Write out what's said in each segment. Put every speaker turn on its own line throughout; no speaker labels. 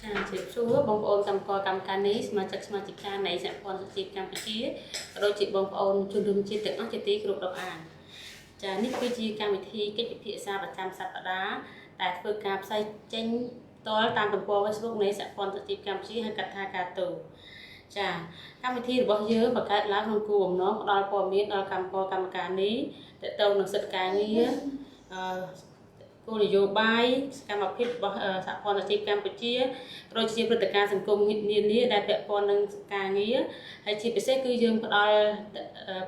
ជាសួរបងប្អូនកម្មករកម្មការនេះសមាជិកការនៃសហព័ន្ធសុជីវកម្ពុជាក៏ដូចជាបងប្អូនជនរួមជាតិទាំងអស់ជាទីគោរពរាប់អានចានេះគឺជាកម្មវិធីកិច្ចពិភាក្សាប្រចាំសប្តាហ៍ដែលធ្វើការផ្សាយចេញផ្ទាល់តាមទំព័រ Facebook នៃសហព័ន្ធសុជីវកម្ពុជាហៅកាត់ថាកាតូចាកម្មវិធីរបស់យើងបង្កើតឡើងក្នុងគោលបំណងផ្ដល់ព័ត៌មានដល់កម្មករកម្មការនេះទាក់ទងនឹងសិទ្ធិការងារគោលនយោបាយសកម្មភាពរបស់សហព័ន្ធអាជីវកម្ពុជាក៏ដូចជាព្រឹត្តិការណ៍សង្គមនានាដែលពាក់ព័ន្ធនឹងការងារហើយជាពិសេសគឺយើងផ្ដល់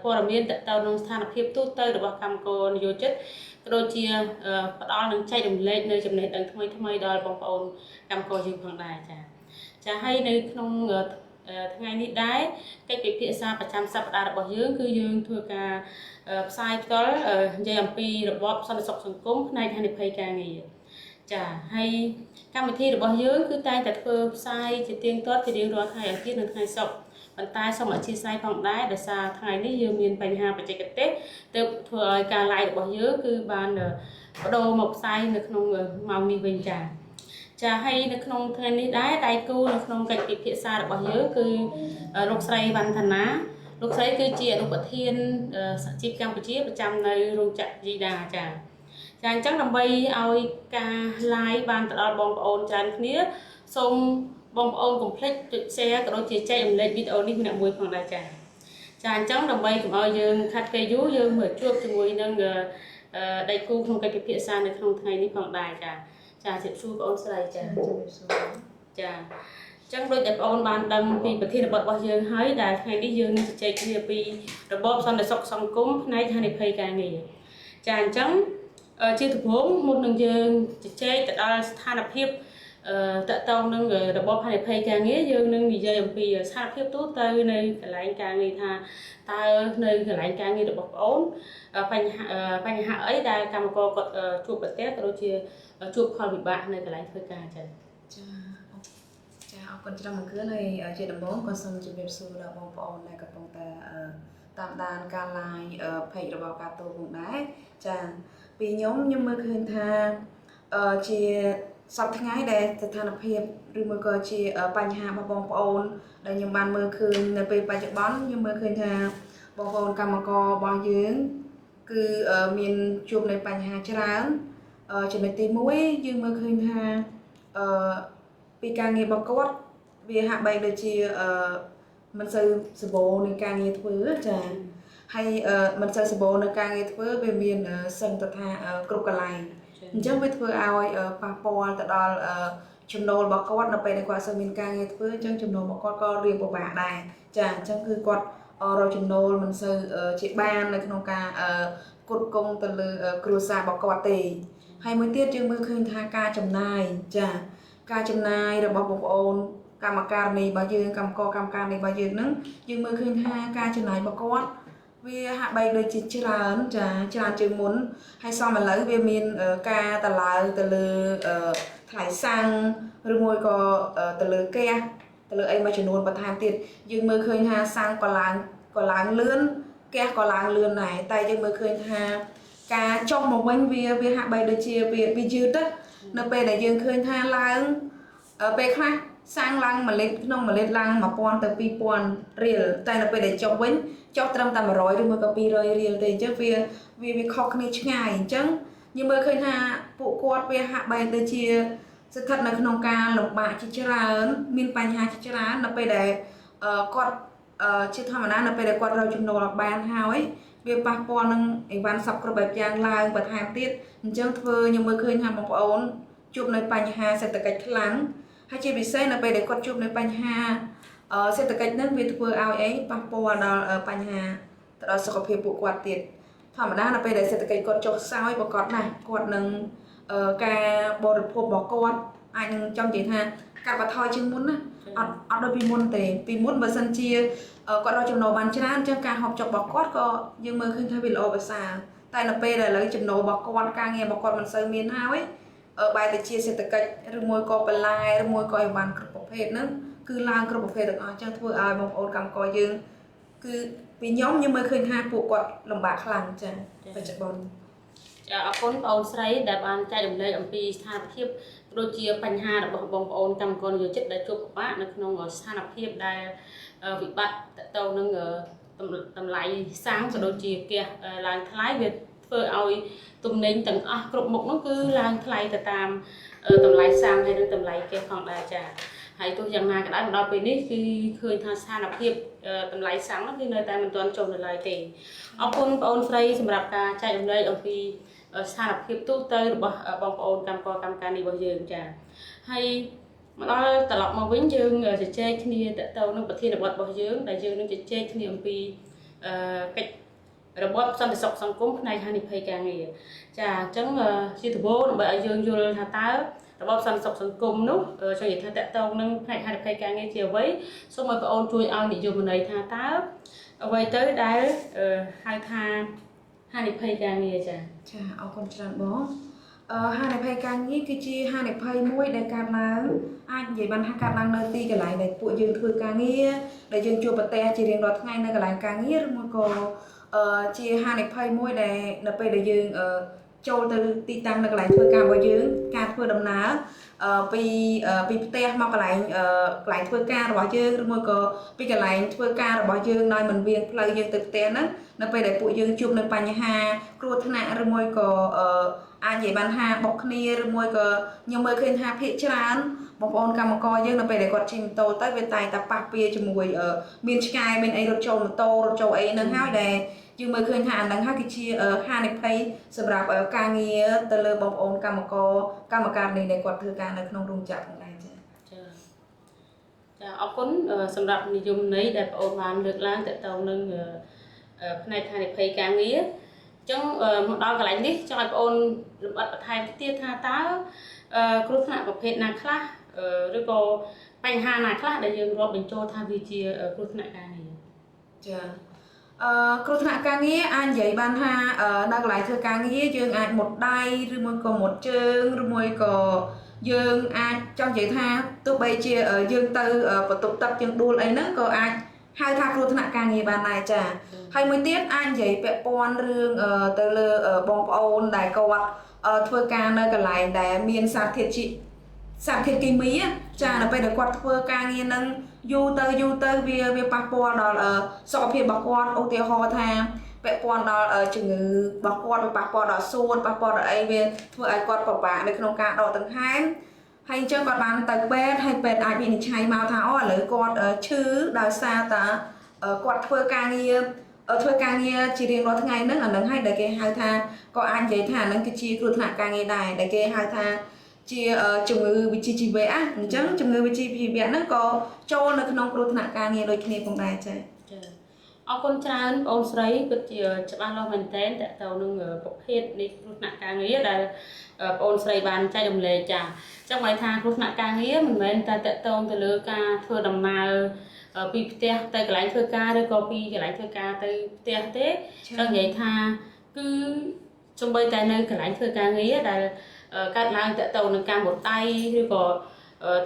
ព័ត៌មានទាក់ទងនឹងស្ថានភាពទូទៅរបស់កម្មករនិយោជិតក៏ដូចជាផ្ដល់នឹងចែករំលែកនៅចំណេះដឹងថ្មីដល់បងប្អូនកម្មករយើងផងដែរចាហើយនៅក្នុងថ្ងៃនេះដែរកិច្ចពិភាក្សាប្រចាំសប្តាហ៍របស់យើងគឺយើងធ្វើការផ្សាយផ្ទាល់និយាយអំពីរបបសន្តិសុខសង្គមផ្នែកហានិភ័យការងារចាហើយកម្មវិធីរបស់យើងគឺតែងតែធ្វើផ្សាយជាទៀងទាត់ជារៀងរាល់ថ្ងៃអាទិត្យនិងថ្ងៃសុក្រប៉ុន្តែសូមអធិស្ឋានផងដែរដោយសារថ្ងៃនេះយើងមានបញ្ហាបច្ចេកទេសទើបធ្វើឲ្យការ live របស់យើងគឺបានបដូរមកផ្សាយនៅក្នុងម៉ោងនេះវិញចាហើយនៅក្នុងថ្ងៃនេះដែរដៃគូនៅក្នុងកិច្ចពិភាក្សារបស់យើងគឺលោកស្រីវណ្ណណាលោកស្រីគឺជាអនុប្រធានសហជីពកម្ពុជាប្រចាំនៅរោងចក្រជីដាចាអញ្ចឹងដើម្បីឲ្យការ live បានទៅដល់បងប្អូនច្រើនគ្នាសូមបងប្អូនកុំភ្លេចចុច share ក៏ដូចជាចែករំលែកវីដេអូនេះម្នាក់មួយផងដែរចាអញ្ចឹងដើម្បីកុំឲ្យយើងខាត់ពេលយូរយើងមើលជួបជាមួយនឹងដៃគូក្នុងកិច្ចពិភាក្សានៅក្នុងថ្ងៃនេះផងដែរចាជម្រាបសួរបងអូនស្រីចាជម្រាបសួរចាអញ្ចឹងដូចតែបងអូនបានដឹងពីប្រធានបទរបស់យើងហើយដែលថ្ងៃនេះយើងនឹងជជែកគ្នាពីរបបសន្តិសុខសង្គមផ្នែកហានិភ័យការងារចាអញ្ចឹងជាដំបូងមុននឹងយើងជជែកទៅដល់ស្ថានភាពតកតងនឹងរបបហានិភ័យការងារយើងនឹងនិយាយអំពីស្ថានភាពទូទៅនៅកន្លែងការងារថាតើនៅកន្លែងការងាររបស់បងអូនបញ្ហាអីដែលកម្មករគាត់ជួបប្រទះក៏ដូចជាជួបផលវិបាកនៅកន្លែងធ្វើការចា
អរគុណច្រើនមកគឺហើយជាដំបូងក៏សូមជម្រាបសួរដល់បងប្អូនដែលកំពុងតែតាមដានការ live page របស់កាតូផងដែរចាពីខ្ញុំមើលឃើញថាជាសប្តាហ៍ថ្ងៃដែលស្ថានភាពឬមួយក៏ជាបញ្ហារបស់បងប្អូនដែលខ្ញុំបានមើលឃើញនៅពេលបច្ចុប្បន្នខ្ញុំមើលឃើញថាបងប្អូនកម្មកររបស់យើងគឺមានជួបនៅបញ្ហាច្រើនចំណុចទី1យើងមើលឃើញថាពីការងាររបស់គាត់វាហាក់បីដូចជាមិនសូវសម្បូរនៃការងារធ្វើចាហើយមិនសូវសម្បូរនៅការងារធ្វើវាមានសឹងទៅថាគ្រប់កន្លែងអញ្ចឹងវាធ្វើឲ្យប៉ះពាល់ទៅដល់ចំណូលរបស់គាត់នៅពេលដែលគាត់សូវមានការងារធ្វើអញ្ចឹងចំណូលរបស់គាត់ក៏រៀងពិបាកដែរចាអញ្ចឹងគឺគាត់រកចំណូលមិនសូវជាបាននៅក្នុងការផ្គត់ផ្គង់ទៅលើគ្រួសាររបស់គាត់ទេហើយមួយទៀតយើងមើលឃើញថាការចំណាយចាការចំណាយរបស់បងប្អូនកម្មការនេះរបស់យើងកម្មករកម្មការនេះរបស់យើងហ្នឹងយើងមើលឃើញថាការចំណាយរបស់គាត់វាហាក់បីដូចជាច្រើនច្រើនជាងមុនហើយសមឥឡូវវាមានការតឡើងទៅលើថ្លៃសាំងឬមួយក៏ទៅលើហ្គាសទៅលើអីមួយចំនួនបន្ថែមទៀតយើងមើលឃើញថាសាំងក៏ឡើងលឿនហ្គាសក៏ឡើងលឿនដែរតែយើងមើលឃើញថាការចុះមកវិញវាហាក់បីដូចជាវាយឺតទៅនៅពេលដែលយើងឃើញថាឡើងពេលខ្លះសាំងឡើង1លីត្រក្នុង1លីត្រឡើង1000ទៅ2000រៀលតែនៅពេលដែលចុះវិញចុះត្រឹមតែ100ឬមួយក៏200រៀលទេអញ្ចឹងវាខុសគ្នាឆ្ងាយអញ្ចឹងយើងមើលឃើញថាពួកគាត់វាហាក់បីដូចជាស្ថិតនៅក្នុងការលំបាកជាច្រើនមានបញ្ហាជាច្រើននៅពេលដែលគាត់ជាធម្មតានៅពេលដែលគាត់រកចំណូលអត់បានហើយវាប៉ះពាល់នឹងអីវ៉ាន់សពគ្រប់បែបយ៉ាងឡើងបន្ថែមទៀតអញ្ចឹងធ្វើខ្ញុំមើលឃើញថាបងប្អូនជួបនៅបញ្ហាសេដ្ឋកិច្ចខ្លាំងហើយជាពិសេសនៅពេលដែលគាត់ជួបនៅបញ្ហាសេដ្ឋកិច្ចហ្នឹងវាធ្វើឲ្យអីប៉ះពាល់ដល់បញ្ហាទៅដល់សុខភាពពួកគាត់ទៀតធម្មតានៅពេលដែលសេដ្ឋកិច្ចគាត់ចុះខ្សោយប្រកបណាស់គាត់នឹងការបរិភោគរបស់គាត់អាចនឹងចង់និយាយថាកាត់បន្ថយជាងមុនណាអត់ដូចពីមុនទេពីមុនបើសិនជាគាត់រកចំណូលបានច្រើនអញ្ចឹងការហូបចុករបស់គាត់ក៏យើងមើលឃើញថាវាល្អប្រសើរតែនៅពេលដែលឥឡូវចំណូលរបស់គាត់ការងាររបស់គាត់មិនសូវមានហើយបែរទៅជាសេដ្ឋកិច្ចឬមួយក៏បន្លែឬមួយក៏អីវ៉ាន់គ្រប់ប្រភេទហ្នឹងគឺឡើងគ្រប់ប្រភេទទាំងអស់អញ្ចឹងធ្វើឲ្យបងប្អូនកម្មករយើងគឺពីខ្ញុំមើលឃើញថាពួកគាត់លំបាកខ្លាំងចា៎បច្ចុប្បន្ន
អរគុណបងអូនស្រីដែលបានចែករំលែកអំពីស្ថានភាពដូចជាបញ្ហារបស់បងប្អូនកម្មករនិយោជិតដែលជួបពិបាកនៅក្នុងស្ថានភាពដែលវិបត្តិទៅនឹងតម្លៃសាំងក៏ដូចជាផ្ទះឡើងថ្លៃវាធ្វើឲ្យទំនិញទាំងអស់គ្រប់មុខនោះគឺឡើងថ្លៃទៅតាមតម្លៃសាំងហើយនិងតម្លៃផ្ទះផងដែរចា៎ហើយទោះយ៉ាងណាក៏ដោយមកដល់ពេលនេះគឺឃើញថាស្ថានភាពតម្លៃសាំងនោះគឺនៅតែមិនទាន់ចុះនៅឡើយទេអរគុណបងអូនស្រីសម្រាប់ការចែករំលែកអំពីស្ថានភាពទូទៅរបស់បងប្អូនកម្មករកម្មការនេះរបស់យើងចា៎ហើយមកដល់ត្រឡប់មកវិញយើងជជែកគ្នាតទៅនឹងប្រធានបទរបស់យើងដែលយើងនឹងជជែកគ្នាអំពីកិច្ចរបបសន្តិសុខសង្គមផ្នែកហានិភ័យការងារចាអញ្ចឹងជាដំបូងដើម្បីឲ្យយើងយល់ថាតើរបបសន្តិសុខសង្គមនោះចង់និយាយថាតទៅនឹងផ្នែកហានិភ័យការងារជាអ្វីសូមឲ្យបងអូនជួយឲ្យនិយមន័យថាតើអ្វីទៅដែលហៅថាហានិភ័យការងារចា
អរគុណច្រើនបងហានិភ័យការងារគឺជាហានិភ័យមួយដែលកើតឡើងអាចនិយាយបានថាកើតឡើងនៅទីកន្លែងដែលពួកយើងធ្វើការងារដែលយើងជួបប្រទះជារៀងរាល់ថ្ងៃនៅកន្លែងការងារឬមួយក៏ជាហានិភ័យមួយដែលនៅពេលដែលយើងចូលទៅទីតាំងនៅកន្លែងធ្វើការរបស់យើងការធ្វើដំណើរពីផ្ទះមកកន្លែងធ្វើការរបស់យើងឬមួយក៏ពីកន្លែងធ្វើការរបស់យើងដោយមិនវាងផ្លូវយើងទៅផ្ទះហ្នឹងនៅពេលដែលពួកយើងជួបនឹងបញ្ហាគ្រោះថ្នាក់ឬមួយក៏អាចនិយាយបានថាបុកគ្នាឬមួយក៏ខ្ញុំមើលឃើញថាភាគច្រើនបងប្អូនកម្មករយើងនៅពេលដែលគាត់ជិះម៉ូតូទៅវាតែងតែប៉ះពាល់ជាមួយមានឆ្កែមានអីរត់ចូលម៉ូតូរត់ចូលអីហ្នឹងហើយដែលយើងមើលឃើញថាអាហ្នឹងហើយគឺជាហានិភ័យសម្រាប់ការងារទៅលើបងប្អូនកម្មការនេះដែលគាត់ធ្វើការនៅក្នុងរោងចក្រផងដែរចា
អរគុណសម្រាប់និយមន័យដែលបងអូនបានលើកឡើងតទៅនឹងផ្នែកហានិភ័យការងារអញ្ចឹងមកដល់កន្លែងនេះចង់ឲ្យបងអូនលម្អិតបន្ថែមទៀតថាតើគ្រោះថ្នាក់ប្រភេទណាខ្លះឬក៏បញ្ហាណាខ្លះដែលយើងរាប់បញ្ចូលថាវាជាគ្រោះថ្នាក់ការងារ
ចាគ្រោះថ្នាក់ការងារអាចនិយាយបានថានៅកន្លែងធ្វើការងារយើងអាចមុតដៃឬមួយក៏មុតជើងឬមួយក៏យើងអាចចង់និយាយថាទោះបីជាយើងទៅបន្ទប់ទឹកយើងដួលអីហ្នឹងក៏អាចហៅថាគ្រោះថ្នាក់ការងារបានដែរចាហើយមួយទៀតអាចនិយាយពាក់ព័ន្ធរឿងទៅលើបងប្អូនដែលគាត់ធ្វើការនៅកន្លែងដែលមានសារធាតុគីមីចានៅពេលដែលគាត់ធ្វើការងារនឹងយូរទៅវាប៉ះពាល់ដល់សុខភាពរបស់គាត់ឧទាហរណ៍ថាពាក់ព័ន្ធដល់ជំងឺរបស់គាត់វាប៉ះពាល់ដល់សួនប៉ះពាល់ដល់អីវាធ្វើឲ្យគាត់ពិបាកនៅក្នុងការដកដង្ហើមហើយអញ្ចឹងគាត់បានទៅពេទ្យហើយពេទ្យអាចវិនិច្ឆ័យមកថាឥឡូវគាត់ឈឺដោយសារតែគាត់ធ្វើការងារជារៀងរាល់ថ្ងៃហ្នឹងអាហ្នឹងហើយដែលគេហៅថាក៏អាចនិយាយថាអាហ្នឹងគឺជាគ្រោះថ្នាក់ការងារដែរដែលគេហៅថាជាជំងឺវិជ្ជាជីវៈអញ្ចឹងជំងឺវិជ្ជាជីវៈហ្នឹងក៏ចូលនៅក្នុងគ្រោះថ្នាក់ការងារដូចគ្នាផងដែរចា៎
អរគុណច្រើនបងអូនស្រីពិតជាច្បាស់លាស់មែនទែនតើទៅនឹងប្រភេទនៃគ្រោះថ្នាក់ការងារដែលបងអូនស្រីបានចែករំលែកចា៎ចឹងហមายថាគ្រោះថ្នាក់ការងារមិនមែនតែតកតងទៅលើការធ្វើដំណើរពីផ្ទះទៅកន្លែងធ្វើការឬក៏ពីកន្លែងធ្វើការទៅផ្ទះទេចង់និយាយថាគឺសំបីតែនៅកន្លែងធ្វើការងារដែលកើតឡើងតទៅនឹងការមុតដៃឬក៏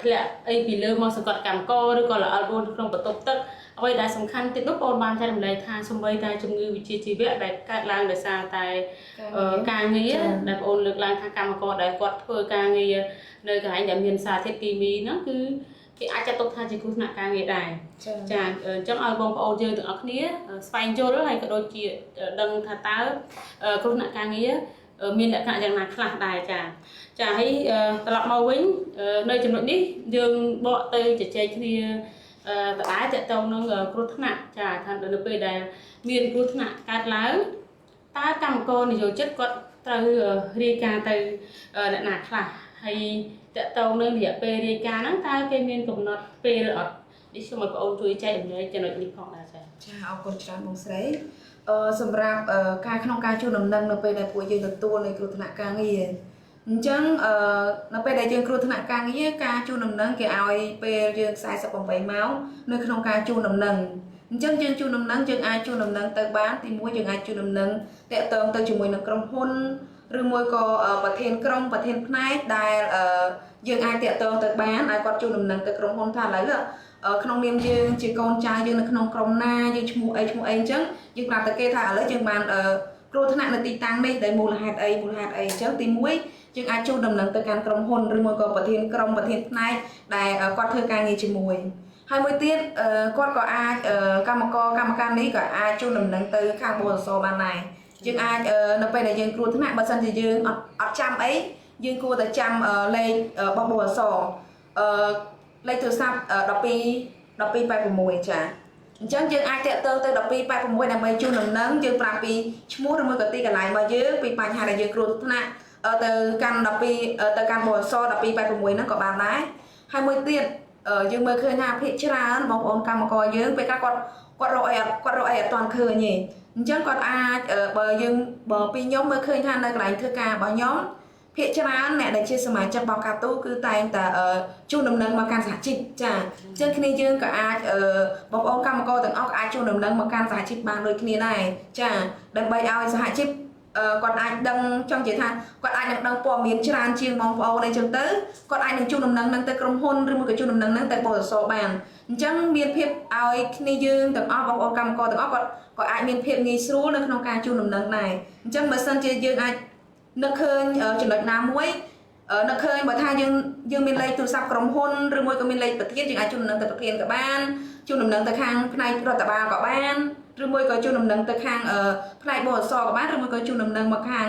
ធ្លាក់អីពីលើមកសង្កត់កម្មករឬក៏ល្អិតរួនក្នុងបន្ទប់ទឹកអ្វីដែលសំខាន់ទៀតនោះបងបានចែករំលែកថាសំបីតែជំងឺវិជ្ជាជីវៈដែលកើតឡើងដោយសារតែការងារដែលបងលើកឡើងថាកម្មករដែលគាត់ធ្វើការងារនៅកន្លែងដែលមានសារធាតុគីមីហ្នឹងគឺគេអាចចាត់ទុកថាជាគ្រោះថ្នាក់ការងារដែរចាអញ្ចឹងឲ្យបងប្អូនយើងទាំងអស់គ្នាស្វែងយល់ហើយក៏ដូចជាដឹងថាតើគ្រោះថ្នាក់ការងារមានលក្ខណៈយ៉ាងណាខ្លះដែរចាហើយត្រឡប់មកវិញនៅចំណុចនេះយើងបកទៅជជែកគ្នាដដែលតទៅនឹងគ្រោះថ្នាក់ចាថានៅពេលដែលមានគ្រោះថ្នាក់កើតឡើងតើកម្មករនិយោជិតគាត់ត្រូវរាយការណ៍ទៅអ្នកណាខ្លះហើយតទៅនឹងរយៈពេលរាយការណ៍ហ្នឹងតើគេមានកំណត់ពេលអត់នេះសូមឲ្យបងអូនជួយចែករំលែកចំណុចនេះផងដែរចា
អរគុណច្រើនបងស្រីសម្រាប់ការក្នុងការជួលដំណឹងនៅពេលដែលពួកយើងទទួលនៅគ្រោះថ្នាក់ការងារអញ្ចឹងនៅពេលដែលយើងគ្រោះថ្នាក់ការងារការជួលដំណឹងគេឲ្យពេលយើង48ម៉ោងនៅក្នុងការជួលដំណឹងអញ្ចឹងយើងជួលដំណឹងយើងអាចជួលដំណឹងទៅបានទីមួយយើងអាចជួលដំណឹងតាក់ទងទៅជាមួយនឹងក្រុមហ៊ុនឬមួយក៏ប្រធានក្រុមប្រធានផ្នែកដែលយើងអាចតាក់ទងទៅបានឲ្យគាត់ជួលដំណឹងទៅក្រុមហ៊ុនថាឥឡូវក្នុងនាមយើងជាកូនចៅយើងនៅក្នុងក្រុមណាយើងឈ្មោះអីអញ្ចឹងយើងប្រាប់ទៅគេថាឥឡូវយើងបាន គ្រោះថ្នាក់នៅទីតាំងនេះដែលមូលហេតុអីអញ្ចឹងទី1យើងអាចជួលដំណឹងទៅកាន់ក្រុមហ៊ុនឬមួយក៏ប្រធានក្រុមប្រធានផ្នែកដែលគាត់ធ្វើការងារជាមួយហើយមួយទៀតគាត់ក៏អាចកម្មការនេះក៏អាចជួលដំណឹងទៅខាងបសសបានដែរយើងអាចនៅពេលដែលយើងគ្រោះថ្នាក់បើសិនជាយើងអត់ចាំអីយើងគួរតែចាំលេខរបស់បសសលេខទូរស័ព្ទ1286ចាអញ្ចឹងយើងអាចតាក់ទងទៅ1286ដើម្បីជួលដំណឹងយើងប្រាប់ពីឈ្មោះឬមួយក៏ទីកន្លែងរបស់យើងពីបញ្ហាដែលយើងគ្រោះថ្នាក់ទៅកាន់ទៅកាន់បសស1286ហ្នឹងក៏បានដែរហើយមួយទៀតយើងមើលឃើញថាភាគច្រើនបងប្អូនកម្មករយើងពេលខ្លះគាត់រកអីអត់ទាន់ឃើញទេអញ្ចឹងគាត់អាចបើពីខ្ញុំមើលឃើញថានៅកន្លែងធ្វើការរបស់ខ្ញុំភាគច្រើនអ្នកដែលជាសមាជិករបស់កាទូគឺតែងតែជួលដំណឹងមកកាន់សហជីពចាអញ្ចឹងគ្នាយើងក៏អាចបងប្អូនកម្មករទាំងអស់ក៏អាចជួលដំណឹងមកកាន់សហជីពបានដូចគ្នាដែរចាដើម្បីឲ្យសហជីពគាត់អាចដឹងចង់និយាយថាគាត់អាចនឹងដឹងព័ត៌មានច្រើនជាងបងប្អូនអីចឹងទៅគាត់អាចនឹងជួលដំណឹងនឹងទៅក្រុមហ៊ុនឬមួយក៏ជួលដំណឹងនឹងទៅបសសបានអញ្ចឹងមានភាពឲ្យគ្នាយើងទាំងអស់បងប្អូនកម្មករទាំងអស់គាត់ក៏អាចមានភាពងាយស្រួលនៅក្នុងការជួលដំណឹងដែរអញ្ចឹងបើសិនជាយើងអាចនឹកឃើញចំណុចណាមួយនឹកឃើញបើថាយើងមានលេខទូរស័ព្ទក្រុមហ៊ុនឬមួយក៏មានលេខប្រធានយើងអាចជួលដំណឹងទៅប្រធានក៏បានជួលដំណឹងទៅខាងផ្នែករដ្ឋបាលក៏បានឬមួយក៏ជួលដំណឹងទៅខាងផ្នែកបសសក៏បានឬមួយក៏ជួលដំណឹងមកខាង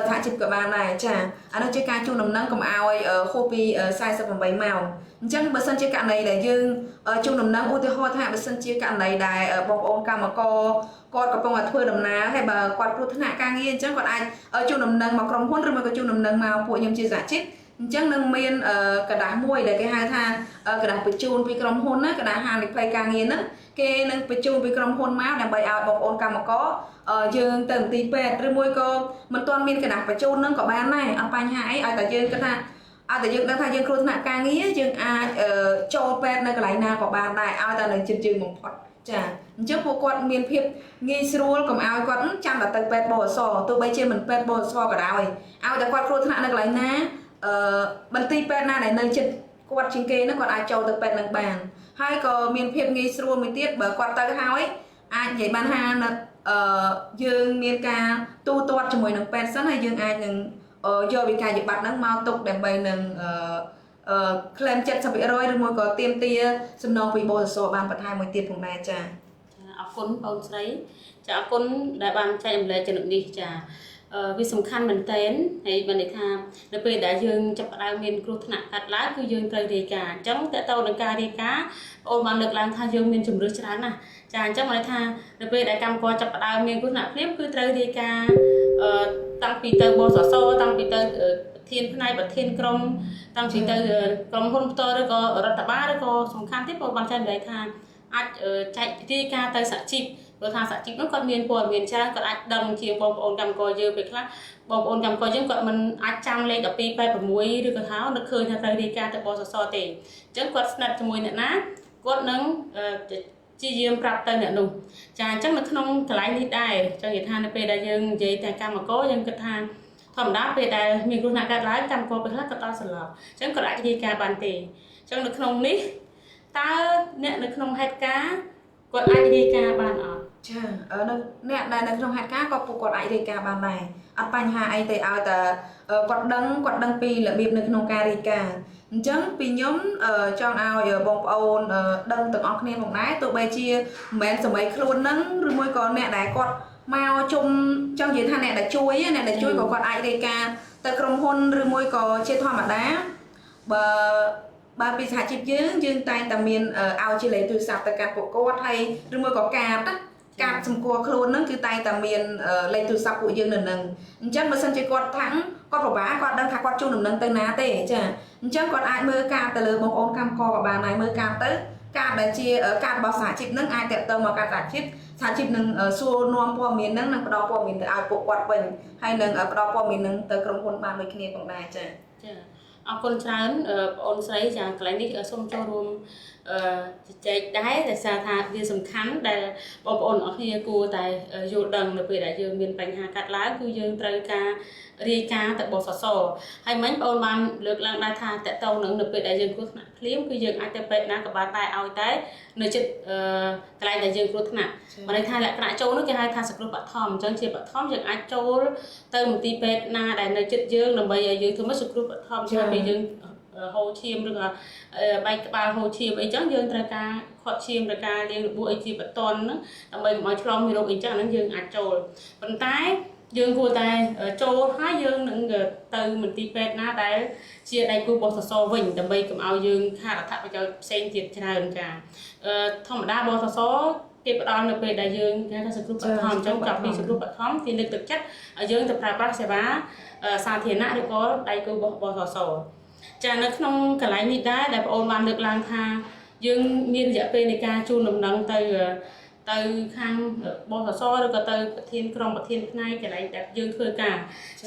សហជីពក៏បានដែរចាអានោះជាការជួលដំណឹងកុំឲ្យហួសពី48ម៉ោងអញ្ចឹងបើសិនជាករណីដែលយើងជួលដំណឹងឧទាហរណ៍ថាបើសិនជាករណីដែលបងប្អូនកម្មករគាត់កំពុងតែធ្វើដំណើរហើយបើគាត់គ្រោះថ្នាក់ការងារអញ្ចឹងគាត់អាចជួលដំណឹងមកក្រុមហ៊ុនឬមួយក៏ជួលដំណឹងមកពួកខ្ញុំជាសហជីពអញ្ចឹងនឹងមានកដាស់មួយដែលគេហៅថាកដាស់បញ្ជូនពីក្រុមហ៊ុនណាកដាស់ហានិភ័យការងារហ្នឹងគេនឹងបញ្ជូនពីក្រុមហ៊ុនមកដើម្បីឲ្យបងប្អូនកម្មករយើងទៅមន្ទីរពេទ្យឬមួយក៏មិនទាន់មានកដាស់បញ្ជូនហ្នឹងក៏បានដែរអត់បញ្ហាអីឲ្យតែយើងគិតថាឲ្យតែយើងដឹងថាយើងគ្រោះថ្នាក់ការងារយើងអាចចូលពេទ្យនៅកន្លែងណាក៏បានដែរឲ្យតែនៅជិតយើងបំផុតចាអញ្ចឹងពួកគាត់មានភាពងាយស្រួលកុំឲ្យគាត់ចាំតែទៅពេទ្យបសសទោះបីជាមិនពេទ្យបសសក៏ដោយឲ្យតែគាត់គ្រោះថ្នាក់នៅកន្លែងណាមន្ទីរពេទ្យណាដែលនៅជិតគាត់ជាងគេហ្នឹងគាត់អាចចូលទៅពេទ្យនឹងបានហើយក៏មានភាពងាយស្រួលមួយទៀតបើគាត់ទៅហើយអាចនិយាយបានថាយើងមានការទូទាត់ជាមួយនឹងពេទ្យសិនហើយយើងអាចនឹងយកវិក័យប័ត្រហ្នឹងមកទុកដើម្បីនឹងclaim 70%ឬមួយក៏ទាមទារសំណងពីបសសបានបន្ថែមមួយទៀតផងដែរចា
អរគុណបងស្រីចាអរគុណដែលបានចែករំលែកចំណុចនេះចាវាសំខាន់មែនទែនហើយបានន័យថានៅពេលដែលយើងចាប់ផ្ដើមមានគ្រោះថ្នាក់កាត់ឡើងគឺយើងត្រូវរាយការណ៍អញ្ចឹងតើតើនឹងការរាយការណ៍បងបានលើកឡើងថាយើងមានជំរឿសច្រើនណាស់ចាអញ្ចឹងបានន័យថានៅពេលដែលកម្មករចាប់ផ្ដើមមានគ្រោះថ្នាក់ភ្លាមគឺត្រូវរាយការណ៍តាំងពីទៅបសសតាំងពីទៅប្រធានផ្នែកប្រធានក្រុមតាំងពីទៅក្រុមហ៊ុនផ្ទាល់ឬក៏រដ្ឋបាលឬក៏សំខាន់ទៀតបងបានចែករំលែកថាអាចចែករាយការណ៍ទៅសហជីពព្រោះថាសហជីពនោះគាត់មានព័ត៌មានច្រើនគាត់អាចដឹងជាងបងប្អូនកម្មករយើងពេលខ្លះបងប្អូនកម្មករយើងគាត់មិនអាចចាំលេខ1286ឬក៏ថានឹកឃើញថាត្រូវរាយការណ៍ទៅបសសទេអញ្ចឹងគាត់ស្និទ្ធជាមួយអ្នកណាគាត់នឹងជាយាមប្រាប់ទៅអ្នកនោះចាអញ្ចឹងនៅក្នុងកន្លែងនេះដែរចង់និយាយថានៅពេលដែលយើងនិយាយតែកម្មករយើងគិតថាធម្មតាពេលដែលមានគ្រោះថ្នាក់កើតឡើងកម្មករពេលខ្លះគាត់ដល់សន្លប់អញ្ចឹងគាត់អាចរាយការណ៍បានទេអញ្ចឹងនៅក្នុងនេះតើអ្នកនៅក្នុងហេតុការណ៍គាត់អាចរាយការណ៍បានអត់
ចាអ្នកដែលនៅក្នុងហេតុការណ៍ក៏ពួកគាត់អាចរាយការណ៍បានដែរអត់បញ្ហាអីទេឲ្យតែគាត់ដឹងពីរបៀបនៅក្នុងការរាយការណ៍អញ្ចឹងពីខ្ញុំចង់ឲ្យបងប្អូនដឹងទាំងអស់គ្នាផងដែរទោះបីជាមិនមែនសម័យខ្លួនហ្នឹងឬមួយក៏អ្នកដែលគាត់មកជុំចង់និយាយថាអ្នកដែលជួយក៏គាត់អាចរាយការណ៍ទៅក្រុមហ៊ុនឬមួយក៏ជាធម្មតាបើពីសហជីពយើងតែងតែមានឲ្យជាលេខទូរស័ព្ទទៅកាន់ពួកគាត់ហើយឬមួយក៏កាតសម្គាល់ខ្លួនហ្នឹងគឺតែងតែមានលេខទូរស័ព្ទពួកយើងនៅនឹងអញ្ចឹងបើសិនជាគាត់ថាំងគាត់ពិបាកគាត់ដឹងថាគាត់ជួលដំណឹងទៅណាទេចាអញ្ចឹងគាត់អាចមើលកាតទៅលើបងប្អូនកម្មករក៏បានដែរមើលកាតទៅកាតដែលជាកាតរបស់សហជីពហ្នឹងអាចតាក់ទងមកកាន់សហជីពនឹងសួរនាំព័ត៌មានហ្នឹងនឹងផ្ដល់ព័ត៌មានទៅឲ្យពួកគាត់វិញហើយនឹងផ្ដល់ព័ត៌មានហ្នឹងទៅក្រុមហ៊ុនបានដូចគ្នាផងដែរចា
អរគុណច្រើនបងអូនស្រីចាកន្លែងនេះសូមចូលរួមជជែកដែរដោយសារថាវាសំខាន់ដែលបងប្អូនអរគ្នាគួរតែយល់ដឹងនៅពេលដែលយើងមានបញ្ហាកាត់ឡើងគឺយើងត្រូវការ រាយការណ៍ទៅបសសហើយមិញបងបានលើកឡើងដែរថាតកតងនឹងនៅពេលដែលយើងគ្រោះថ្នាក់ភ្លាមគឺយើងអាចទៅពេទ្យណាក៏បានដែរឲ្យតែនៅចិត្តកន្លែងដែលយើងគ្រោះថ្នាក់បើន័យថាលក្ខណៈចូលនោះគេហៅថាសង្គ្រោះបឋមអញ្ចឹងជាបឋមយើងអាចចូលទៅមន្ទីរពេទ្យណាដែលនៅចិត្តយើងដើម្បីឲ្យយើងធ្វើមកសង្គ្រោះបឋមឆ្នាំពេលយើងហូរឈាមឬក៏បែកក្បាលហូរឈាមអីចឹងយើងត្រូវការខាត់ឈាមត្រូវការលាងរបួសអីជាបន្ទាន់ហ្នឹងដើម្បីកុំឲ្យឆ្លងមេរោគអីចឹងអាហ្នឹងយើងអាចចូលប៉ុន្តែយើងគួរតែចូលហើយយើងនឹងទៅមន្ទីរពេទ្យណាដែលជាដៃគូបសសវិញដើម្បីកុំឲ្យយើងខាតអត្ថប្រយោជន៍ផ្សេងទៀតច្រើនចាធម្មតាបសសគេផ្ដល់នៅពេលដែលយើងគេថាសង្គ្រោះបឋមអញ្ចឹងចាប់ពីសង្គ្រោះបឋមគេលើកទឹកចិត្តឲ្យយើងទៅប្រើប្រាស់សេវាសាធារណៈឬក៏ដៃគូបសសចានៅក្នុងកន្លែងនេះដែរដែលបងអូនបានលើកឡើងថាយើងមានរយៈពេលនៃការជូនដំណឹងទៅខាងបសសឬក៏ទៅប្រធានក្រុមប្រធានផ្នែកកន្លែងដែលយើងធ្វើការ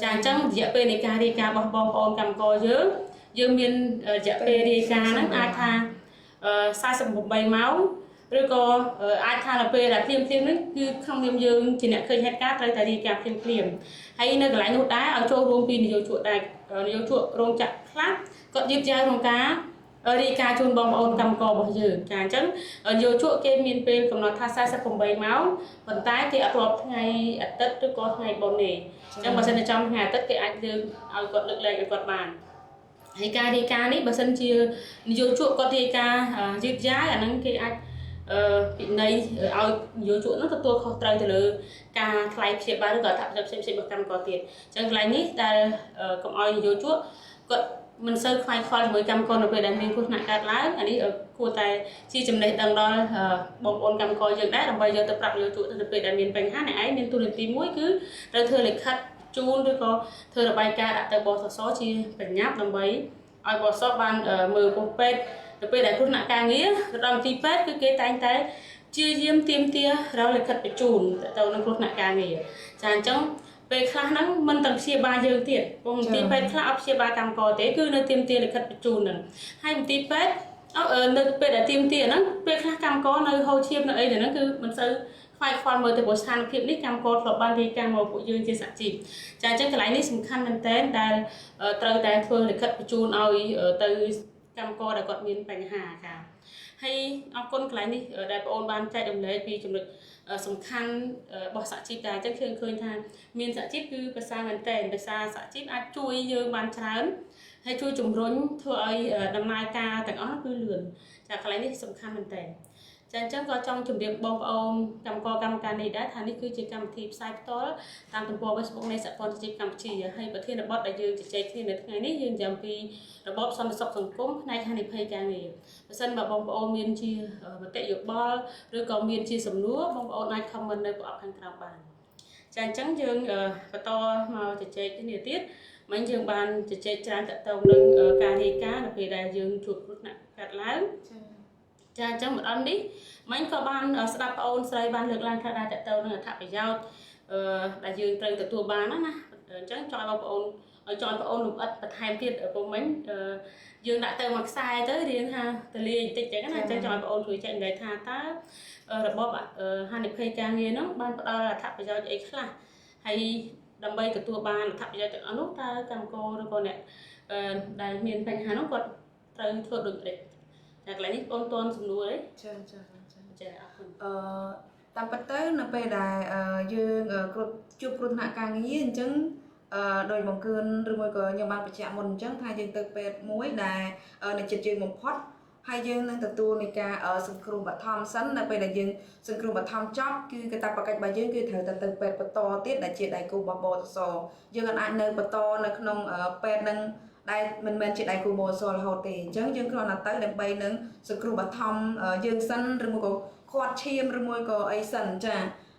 ចាអញ្ចឹងរយៈពេលនៃការរាយការណ៍របស់បងប្អូនកម្មករយើងមានរយៈពេលរាយការណ៍ហ្នឹងអាចថា48ម៉ោងឬក៏អាចថានៅពេលដែលភ្លាមនេះគឺក្នុងនាមយើងជាអ្នកឃើញហេតុការណ៍ត្រូវតែរាយការណ៍ភ្លាមហើយនៅកន្លែងនោះដែរឲ្យចូលរួមពីនយោជកដែរនយោជករោងចក្រខ្លះគាត់យឺតយ៉ាវក្នុងការរាយការណ៍ជូនបងប្អូនកម្មកររបស់យើងចាអញ្ចឹងយោជកគេមានពេលកំណត់ថា48ម៉ោងប៉ុន្តែគេអត់រាប់ថ្ងៃអាទិត្យឬក៏ថ្ងៃបុណ្យទេអញ្ចឹងបើសិនតែចំថ្ងៃអាទិត្យគេអាចលើកឲ្យគាត់លើកលែងឲ្យគាត់បានហើយការរាយការណ៍នេះបើសិនជានយោជកគាត់រាយការណ៍យឺតយ៉ាវអាហ្នឹងគេអាចពិន័យឲ្យនយោជកនោះទទួលខុសត្រូវទៅលើការថ្លៃព្យាបាលឬក៏អត្ថប្រយោជន៍ផ្សេងៗរបស់កម្មករទៀតអញ្ចឹងកន្លែងនេះដែលកុំឲ្យនយោជកគាត់មិនសូវខ្វាយខ្វល់ជាមួយកម្មករនៅពេលដែលមានគ្រោះថ្នាក់កើតឡើងអានេះគួរតែជាចំណេះដឹងដល់បងប្អូនកម្មករយើងដែរដើម្បីយកទៅប្រាប់នយោជកទៅពេលដែលមានបញ្ហាអ្នកឯងមានទូនាទីមួយគឺត្រូវធ្វើលិខិតជូនឬក៏ធ្វើរបាយការណ៍ដាក់ទៅបសសជាបញ្ញាប់ដើម្បីឲ្យបសសបានមើលពោះពេទ្យទៅពេលដែលគ្រោះថ្នាក់ការងារទៅដល់មន្ទីរពេទ្យគឺគេតែងតែជាយាមទៀមទារកលិខិតបញ្ជូនទៅនឹងគ្រោះថ្នាក់ការងារចាអញ្ចឹងពេលខ្លះហ្នឹងមិនទាំងព្យាបាលយើងទៀតព្រោះមន្ទីរពេទ្យខ្លះអត់ព្យាបាលកម្មករទេគឺនៅទៀមទាលិខិតបញ្ជូនហ្នឹងហើយមន្ទីរពេទ្យនៅពេលដែលទៀមទាហ្នឹងពេលខ្លះកម្មករនៅហូរឈាមនៅអីហ្នឹងគឺមិនសូវខ្វាយខ្វល់មើលទៅព្រោះស្ថានភាពនេះកម្មករធ្លាប់បានរាយការណ៍មកពួកយើងជាសហជីពចាអញ្ចឹងកន្លែងនេះសំខាន់មែនទែនដែលត្រូវតែធ្វើលិខិតបញ្ជូនឲ្យទៅកម្មករដែលគាត់មានបញ្ហាចាហើយអរគុណកន្លែងនេះដែលបងអូនបានចែករំលែកពីចំណុចសំខាន់របស់សហជីពដែរអញ្ចឹងឃើញថាមានសហជីពគឺប្រសើរមែនទែនដោយសារសហជីពអាចជួយយើងបានច្រើនហើយជួយជំរុញធ្វើឲ្យដំណើរការទាំងអស់គឺលឿនចាកន្លែងនេះសំខាន់មែនទែនចាអញ្ចឹងក៏ចង់ជម្រាបបងប្អូនកម្មការនេះដែរថានេះគឺជាកម្មវិធីផ្សាយផ្ទាល់តាមទំព័រ Facebook នៃសហព័ន្ធសហជីពកម្ពុជាហើយប្រធានបទដែលយើងជជែកគ្នានៅថ្ងៃនេះយើងនិយាយពីរបបសន្តិសុខសង្គមផ្នែកហានិភ័យការងារបើសិនបើបងប្អូនមានជាមតិយោបល់ឬក៏មានជាសំណួរបងប្អូនអាច comment នៅប្រអប់ខាងក្រោមបានចាអញ្ចឹងយើងបន្តមកជជែកគ្នាទៀតមិញយើងបានជជែកច្រើនតទៅនឹងការរាយការណ៍នៅពេលដែលយើងជួបគ្រោះថ្នាក់កើតឡើងចាអញ្ចឹងម្ដងនេះមិញក៏បានស្ដាប់បងអូនស្រីបានលើកឡើងថាដែរតទៅនឹងអត្ថប្រយោជន៍ដែលយើងត្រូវទទួលបានណាអញ្ចឹងចង់ឲ្យបងប្អូនឲ្យចង់បងប្អូនលំអិតបន្ថែមទៀតព្រោះមិញយើងដាក់ទៅមួយខ្សែទៅរៀងថាទលាយបន្តិចចឹងណាអញ្ចឹងចង់ឲ្យបងប្អូនជួយចែករំលែកថាតើរបបហានិភ័យការងារនោះបានផ្ដល់អត្ថប្រយោជន៍អីខ្លះហើយដើម្បីទទួលបានអត្ថប្រយោជន៍ទាំងអស់នោះតើកម្មករឬក៏អ្នកដែលមានបញ្ហានោះគាត់ត្រូវធ្វើដូចម្តេចតែកន្លែងនេះបងតន់សំណួរទេចាអរគុណ
តាមពិតទៅនៅពេលដែលយើងជួបគ្រោះថ្នាក់ការងារអញ្ចឹងដោយបង្កើនឬមួយក៏ខ្ញុំបានបញ្ជាក់មុនអញ្ចឹងថាយើងទៅពេទ្យមួយដែលនៅចិត្តយើងបំផុតហើយយើងនឹងទទួលនៃការសង្គ្រោះបឋមសិននៅពេលដែលយើងសង្គ្រោះបឋមចប់គឺកាតព្វកិច្ចរបស់យើងគឺត្រូវទៅពេទ្យបន្តទៀតដែលជាដៃគូរបស់បសសយើងអាចនៅបន្តនៅក្នុងពេទ្យនឹងដែលមិនមែនជាដៃគូបសសរហូតទេអញ្ចឹងយើងគ្រាន់តែទៅដើម្បីនឹងសង្គ្រោះបឋមយើងសិនឬមួយក៏ខាត់ឈាមឬមួយក៏អីសិនចា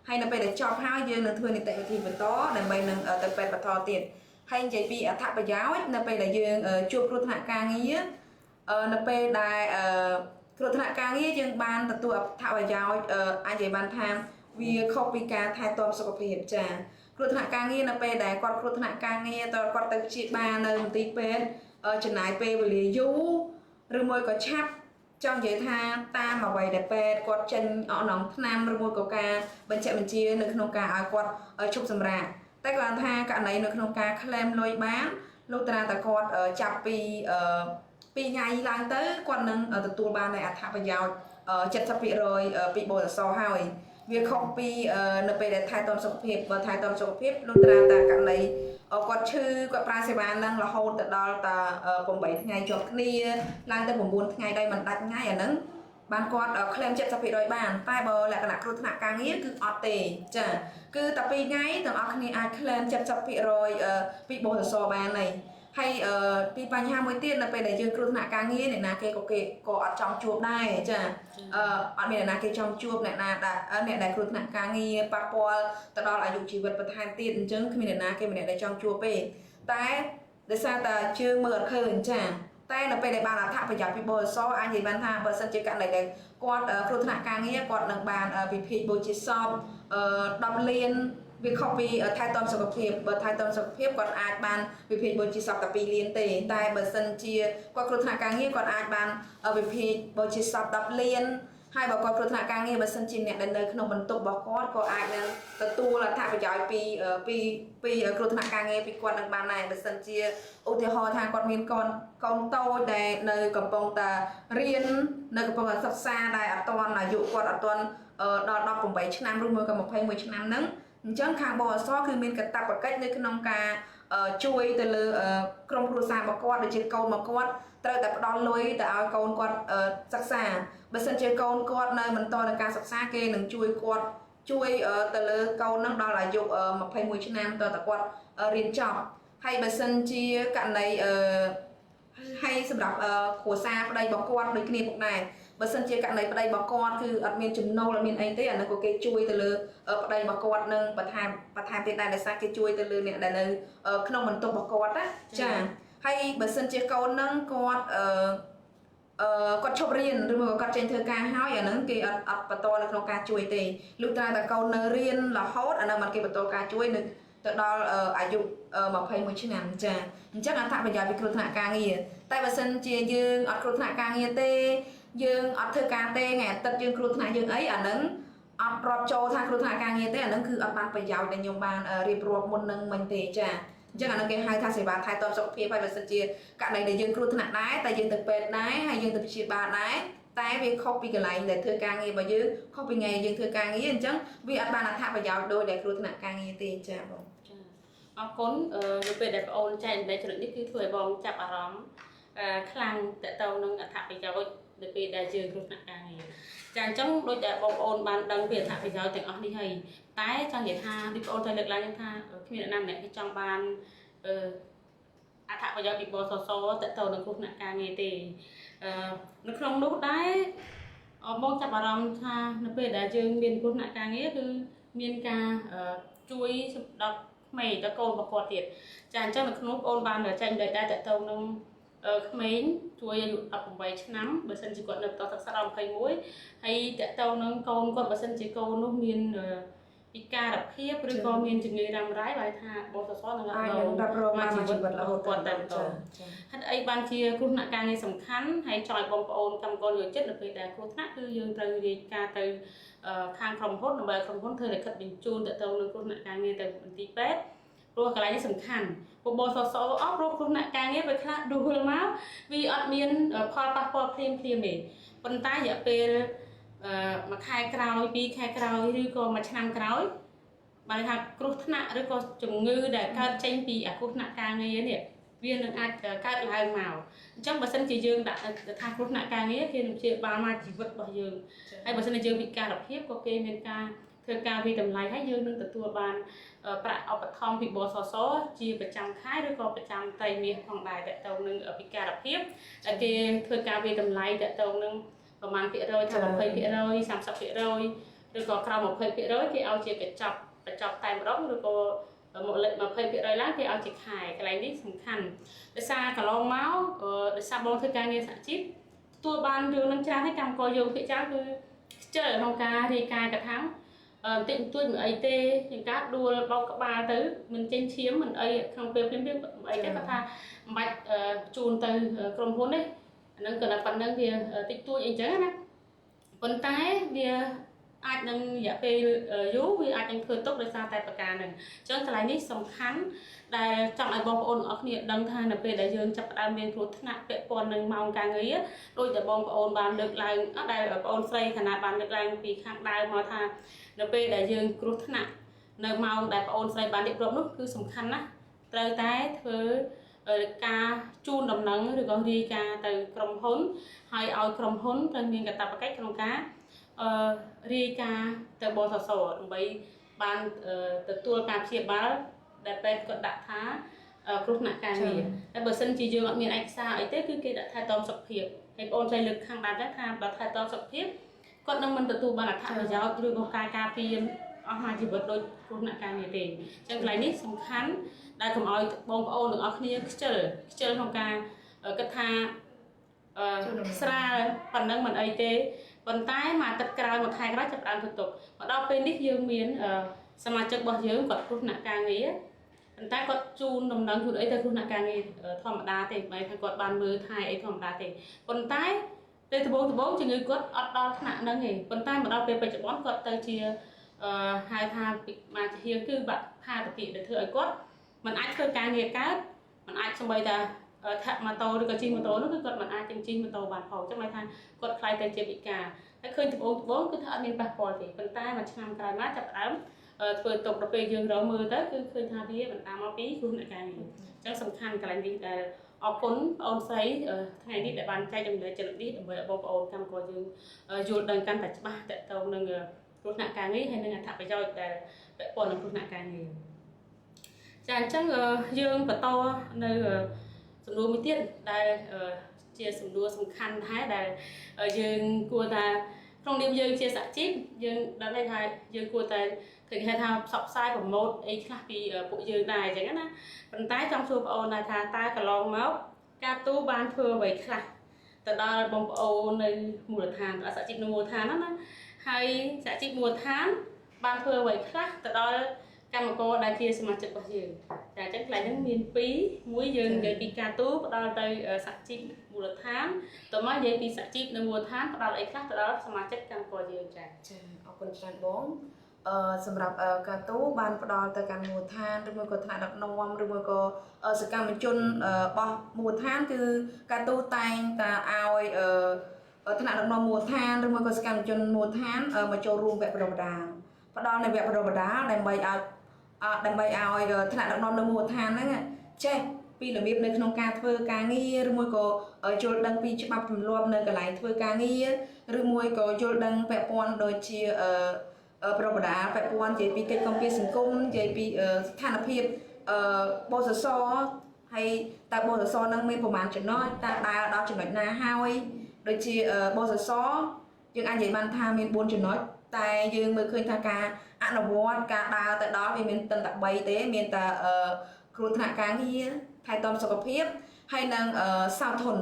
ហើយនៅពេលដែលចប់ហើយយើងនឹងធ្វើនីតិវិធីបន្តដើម្បីនឹងទៅពេទ្យបន្តទៀតហើយនិយាយពីអត្ថប្រយោជន៍នៅពេលដែលយើងជួបគ្រោះថ្នាក់ការងារនៅពេលដែលគ្រោះថ្នាក់ការងារយើងបានទទួលអត្ថប្រយោជន៍អាចនិយាយបានថាវាខុសពីការថែទាំសុខភាពចាគ្រោះថ្នាក់ការងារនៅពេលដែលគាត់គ្រោះថ្នាក់ការងារតើគាត់ទៅព្យាបាលនៅមន្ទីរពេទ្យចំណាយពេលវេលាយូរឬមួយក៏ឆាប់ចង់និយាយថាតាមអ្វីដែលពេទ្យគាត់ចេញអស់នងថ្នាំឬមួយក៏ការបញ្ជាក់បញ្ជានៅក្នុងការឲ្យគាត់ជប់សម្រាក តែគាត់ថាករណីនៅក្នុងការ claim លុយបានលោកតាតែគាត់ចាប់ពី2ថ្ងៃឡើងទៅគាត់នឹងទទួលបាននៅអត្ថប្រយោជន៍70%ពីបរិសរហើយវាខុសពីនៅពេលដែលថែទាំសុខភាពបើថែទាំសុខភាពលោកតាតែករណីគាត់ឈឺគាត់ប្រើសេវានឹងរហូតទៅដល់តា8ថ្ងៃជាប់គ្នាឡើងទៅ9ថ្ងៃដោយមិនដាច់ថ្ងៃអាហ្នឹងបានគាត់ claim 70%បានតែបើលក្ខណៈគ្រោះថ្នាក់ការងារគឺអត់ទេចាគឺតែ2ថ្ងៃទាំងអស់គ្នាអាច claim 70%ពីបរិសរបានហើយពីបញ្ហាមួយទៀតនៅពេលដែលយើងគ្រោះថ្នាក់ការងារអ្នកណាគេក៏អត់ចង់ជួបដែរចាអត់មានអ្នកណាគេចង់ជួបអ្នកណាអ្នកដែលគ្រោះថ្នាក់ការងារប៉ះពាល់ទៅដល់អាយុជីវិតបន្ថែមទៀតអញ្ចឹងគ្មានអ្នកណាគេម្នាក់ដែលចង់ជួបទេតែដោយសារតែជើងមើលអត់ឃើញចាតែនៅពេលដែលបានអត្ថប្រយោជន៍ពីបរិសរអាចនិយាយបានថាបើសិនជាករណីដែលគាត់គ្រោះថ្នាក់ការងារគាត់នឹងបានវិភាគបូជាសព10លានវាខុសពីថែទាំសុខភាពបើថែទាំសុខភាពគាត់អាចបានវិភាគបូជាសពតែ2លានទេតែបើសិនជាគាត់គ្រោះថ្នាក់ការងារគាត់អាចបានវិភាគបូជាសព10លានហើយបើគាត់គ្រោះថ្នាក់ការងារបើសិនជាអ្នកដែលនៅក្នុងបន្ទប់របស់គាត់ក៏អាចនឹងទទួលអត្ថប្រយោជន៍ពីគ្រោះថ្នាក់ការងារពីគាត់នឹងបានដែរបើសិនជាឧទាហរណ៍ថាគាត់មានកូនតូចដែលនៅកំពុងតែរៀននៅកំពុងតែសិក្សាដែលអត់ទាន់អាយុគាត់អត់ទាន់ដល់18ឆ្នាំឬមួយក៏21ឆ្នាំហ្នឹងអញ្ចឹងខាងបរិសរគឺមានកាតព្វកិច្ចនៅក្នុងការជួយទៅលើក្រុមគ្រួសាររបស់គាត់ដូចជាកូនរបស់គាត់ត្រូវតែផ្ដល់លុយទៅឲ្យកូនគាត់សិក្សាបើសិនជាកូនគាត់នៅបន្តនឹងការសិក្សាគេនឹងជួយគាត់ជួយទៅលើកូននឹងដល់អាយុ21ឆ្នាំតើតើគាត់រៀនចប់ហើយបើសិនជាករណីហើយសម្រាប់គ្រួសារប្តីរបស់គាត់ដូចគ្នាផងដែរបើសិនជាករណីប្តីរបស់គាត់គឺអត់មានចំណូលអត់មានអីទេអានោះក៏គេជួយទៅលើប្តីរបស់គាត់នឹងបន្ថែមទៀតដែរដោយសារគេជួយទៅលើអ្នកដែលនៅក្នុងបន្ទប់របស់គាត់ណាចាហើយបើសិនជាកូននឹងគាត់គាត់ឈប់រៀនឬមកគាត់ចេញធ្វើការហើយអាហ្នឹងគេអត់បន្តនៅក្នុងការជួយទេលុះត្រាតែកូននៅរៀនរហូតអាហ្នឹងមិនគេបន្តការជួយនៅទៅដល់អាយុ21ឆ្នាំចាអញ្ចឹងអត្ថប្រយោជន៍ពីគ្រោះថ្នាក់ការងារតែបើសិនជាយើងអត់គ្រោះថ្នាក់ការងារទេយើងអត់ធ្វើការទេថ្ងៃអាទិត្យយើងគ្រោះថ្នាក់យើងអីអាហ្នឹងអត់រាប់ចូលថាគ្រោះថ្នាក់ការងារទេអាហ្នឹងគឺអត់បានប្រយោជន៍ដែលខ្ញុំបានរៀបរាប់មុននឹងមិញទេចាអញ្ចឹងអានោះគេហៅថាសេវាថែទាំសុខភាពហើយបើសិនជាករណីដែលយើងគ្រោះថ្នាក់ដែរតែយើងទៅពេទ្យដែរហើយយើងទៅព្យាបាលដែរតែវាខុសពីកន្លែងដែលធ្វើការងាររបស់យើងខុសពីថ្ងៃយើងធ្វើការងារអញ្ចឹងវាអត់បានអត្ថប្រយោជន៍ដូចដែលគ្រោះថ្នាក់ការងារទេចាបង
ចាអរគុណនៅពេលដែលបងអូនចែករំលែកចំណុចនេះគឺធ្វើឲ្យបងចាប់អារម្មណ៍ខ្លាំងតទៅនឹងអត្ថប្រយោជន៍នៅពេលដែលយើងគ្រោះថ្នាក់ការងារចាអញ្ចឹងដូចដែលបងប្អូនបានដឹងពីអត្ថប្រយោជន៍ទាំងអស់នេះហើយតែចង់និយាយថាបងប្អូនត្រូវលើកឡើងថាគ្មានអ្នកណាម្នាក់គេចង់បានអត្ថប្រយោជន៍ពីបសសតទៅនឹងគ្រោះថ្នាក់ការងារទេនៅក្នុងនោះដែរបងចាប់អារម្មណ៍ថានៅពេលដែលយើងមានគ្រោះថ្នាក់ការងារគឺមានការជួយសម្រាប់ក្មេងតកូនរបស់គាត់ទៀតចាអញ្ចឹងនៅក្នុងបងប្អូនបានចែកដែរតទៅនឹងក្មេងជួយអាយុ18ឆ្នាំបើសិនជាគាត់នៅបន្តសិក្សាដល់21ហើយតទៅនឹងកូនគាត់បើសិនជាកូននោះមានពិការភាពឬក៏មានជំងឺរ៉ាំរ៉ៃបើថាបសសនឹង
អាចរ៉ាប់រងមកជីវិតរហូត
គាត់តែបន្តហេតុអីបានជាគ្រោះថ្នាក់ការងារសំខាន់ហើយចង់ឲ្យបងប្អូនកម្មករយោជិតនៅពេលដែលគ្រោះថ្នាក់គឺយើងត្រូវរាយការណ៍ទៅខាងក្រុមហ៊ុនដើម្បីក្រុមហ៊ុនធ្វើលិខិតបញ្ជូនទៅនឹងគ្រោះថ្នាក់ការងារទៅមន្ទីរពេទ្យព្រោះកន្លែងនេះសំខាន់បបសសអស់ព្រោះគ្រោះថ្នាក់ការងារពេលខ្លះដួលមកវាអត់មានផលប៉ះពាល់ភ្លាមទេប៉ុន្តែរយៈពេលមួយខែក្រោយ2ខែក្រោយឬក៏មួយឆ្នាំក្រោយបានថាគ្រោះថ្នាក់ឬក៏ជំងឺដែលកើតចេញពីគ្រោះថ្នាក់ការងារនេះវានឹងអាចកើតឡើងមកអញ្ចឹងបើសិនជាយើងដាក់ថាគ្រោះថ្នាក់ការងារគេនឹងព្យាបាលមកជីវិតរបស់យើងហើយបើសិនជាយើងពិការភាពក៏គេមានការធ្វើការវិតម្លៃហើយយើងនឹងទទួលបានប្រាក់ឧបត្ថម្ភពីបសសជាប្រចាំខែឬក៏ប្រចាំត្រីមាសផងដែរតទៅនឹងពិការភាពដែលគេធ្វើការវិតម្លៃតទៅនឹងប្រមាណភាគរយថា20% 30%ឬក៏ក្រោម20%គេឲ្យជាកញ្ចប់តែម្ដងឬក៏មកលេខ20%ឡើងគេឲ្យជាខែកន្លែងនេះសំខាន់ដោយសារកន្លងមកដោយសារបងធ្វើការងារសហជីពទទួលបានរឿងនឹងច្រើនហើយកម្មករយើងភាគច្រើនគឺខ្ជិលក្នុងការរាយការណ៍កថាបន្តិចបន្តួចមិនអីទេជាងការដួលបោកក្បាលទៅមិនចេញឈាមមិនអីក្នុងពេលភ្លាមៗអីទេគាត់ថាមិនបាច់ជូនទៅក្រុមហ៊ុនទេអានឹងក៏តែប៉ុណ្្នឹងវាតិចតួចអីចឹងណាប៉ុន្តែវា អាចនឹងរយៈពេលយូរវាអាចនឹងធ្វើទុកដោយសារតែប្រការហ្នឹងអញ្ចឹងកន្លែងនេះសំខាន់ដែលចង់ឲ្យបងប្អូនទាំងអស់គ្នាដឹងថានៅពេលដែលយើងចាប់ផ្ដើមមានគ្រោះថ្នាក់ពាក់ព័ន្ធនឹងម៉ោងការងារដូចតែបងប្អូនបានលើកឡើងដែលបងប្អូនស្រីខណៈបានលើកឡើងពីខាងដើមមកថានៅពេលដែលយើងគ្រោះថ្នាក់នៅម៉ោងដែលបងប្អូនស្រីបានរៀបរាប់នោះគឺសំខាន់ណាស់ត្រូវតែធ្វើការជូនដំណឹងឬក៏រាយការណ៍ទៅក្រុមហ៊ុនហើយឲ្យក្រុមហ៊ុនត្រូវមានកាតព្វកិច្ចក្នុងការរាយការណ៍ទៅបសសដើម្បីបានទទួលការព្យាបាលដែលពេទ្យគាត់ដាក់ថាគ្រោះថ្នាក់ការងារហើយបើសិនជាយើងអត់មានឯកសារអីទេគឺគេដាក់ថែទាំសុខភាពហើយបងប្អូនត្រូវលើកខាងដើមថាបើថែទាំសុខភាពគាត់នឹងមិនទទួលបានអត្ថប្រយោជន៍ឬក៏ការពារអស់មួយជីវិតដូចគ្រោះថ្នាក់ការងារទេអញ្ចឹងកន្លែងនេះសំខាន់ដែលកុំឲ្យបងប្អូនទាំងអស់គ្នាខ្ជិលក្នុងការគិតថាស្រាលប៉ុណ្ណឹងមិនអីទេប៉ុន្តែមួយអាទិត្យក្រោយមួយខែក្រោយចាប់ផ្ដើមធ្វើទុកមកដល់ពេលនេះយើងមានសមាជិករបស់យើងគាត់គ្រោះថ្នាក់ការងារប៉ុន្តែគាត់ជូនដំណឹងជូនអីទៅគ្រោះថ្នាក់ការងារធម្មតាទេមិនថាគាត់បានមើលថែអីធម្មតាទេប៉ុន្តែពេលដំបូងជំងឺគាត់អត់ដល់ថ្នាក់ហ្នឹងទេប៉ុន្តែមកដល់ពេលបច្ចុប្បន្នគាត់ទៅជាហៅថាមកជាគឺបាក់ផាតតិដែលធ្វើឲ្យគាត់មិនអាចធ្វើការងារកើតមិនអាចសម្បីតែថាម៉ូតូឬក៏ជិះម៉ូតូនោះគឺគាត់មិនអាចជិះម៉ូតូបានផងអញ្ចឹងន័យថាគាត់ខ្លាយទៅជាពិការហើយឃើញដំបូងគឺថាអត់មានប៉ះពាល់ទេប៉ុន្តែមួយឆ្នាំក្រោយមកចាប់ផ្ដើមធ្វើទុកដល់ពេលយើងរកមើលទៅគឺឃើញថាវាបន្តមកពីគ្រោះថ្នាក់ការងារអញ្ចឹងសំខាន់កន្លែងនេះដែលអរគុណបងអូនស្រីថ្ងៃនេះដែលបានចែករំលែកចំណុចនេះដើម្បីឲ្យបងប្អូនកម្មករយើងយល់ដឹងកាន់តែច្បាស់តទៅនឹងគ្រោះថ្នាក់ការងារហើយនឹងអត្ថប្រយោជន៍ដែលពាក់ព័ន្ធនឹងគ្រោះថ្នាក់ការងារចាអញ្ចឹងយើងបន្តនៅសំណួរមួយទៀតដែលជាសំណួរសំខាន់ដែរដែលយើងគួរថាក្នុងនាមយើងជាសហជីពយើងដឹងថាយើងគួរតែគេហៅថាផ្សព្វផ្សាយប្រម៉ូទអីខ្លះពីពួកយើងដែរអញ្ចឹងណាប៉ុន្តែចង់សួរបងអូនថាតើកន្លងមកការទូបានធ្វើអ្វីខ្លះទៅដល់បងប្អូននៅមូលដ្ឋានសហជីពនៅមូលដ្ឋានណាហើយសហជីពមូលដ្ឋានបានធ្វើអ្វីខ្លះទៅដល់កម្មករដែលជាសមាជិករបស់យើងចាអញ្ចឹងកន្លែងហ្នឹងមាន2មួយយើងនិយាយពីការទូផ្ដល់ទៅសហជីពមូលដ្ឋានតើមកនិយាយពីសហជីពនៅមូលដ្ឋានផ្ដល់អីខ្លះទៅដល់សមាជិកកម្មករយើងចា
អរគុណច្រើនបងសម្រាប់ការទូបានផ្ដល់ទៅកាន់មូលដ្ឋានឬមួយក៏ថ្នាក់ដឹកនាំឬមួយក៏សកម្មជនរបស់មូលដ្ឋានគឺការទូតែងតែឲ្យថ្នាក់ដឹកនាំមូលដ្ឋានឬមួយក៏សកម្មជនមូលដ្ឋានមកចូលរួមវគ្គបណ្ដុះបណ្ដាលផ្ដល់នៅវគ្គបណ្ដុះបណ្ដាលដើម្បីឲ្យថ្នាក់ដឹកនាំនៅមូលដ្ឋានហ្នឹងចេះពីរបៀបនៅក្នុងការធ្វើការងារឬមួយក៏យល់ដឹងពីច្បាប់ទម្លាប់នៅកន្លែងធ្វើការងារឬមួយក៏យល់ដឹងពាក់ព័ន្ធដូចជាប្រវត្តិពាក់ព័ន្ធនិយាយពីកិច្ចការពារសង្គមនិយាយពីស្ថានភាពបសសហើយតើបសសនឹងមានប្រមាណចំណុចតើដើរដល់ចំណុចណាហើយដូចជាបសសយើងអាចនិយាយបានថាមាន4ចំណុចតែយើងមើលឃើញថាការអនុវត្តការដើរទៅដល់វាមានតែ3ទេមានតែគ្រោះថ្នាក់ការងារថែទាំសុខភាពហើយនឹងសោធន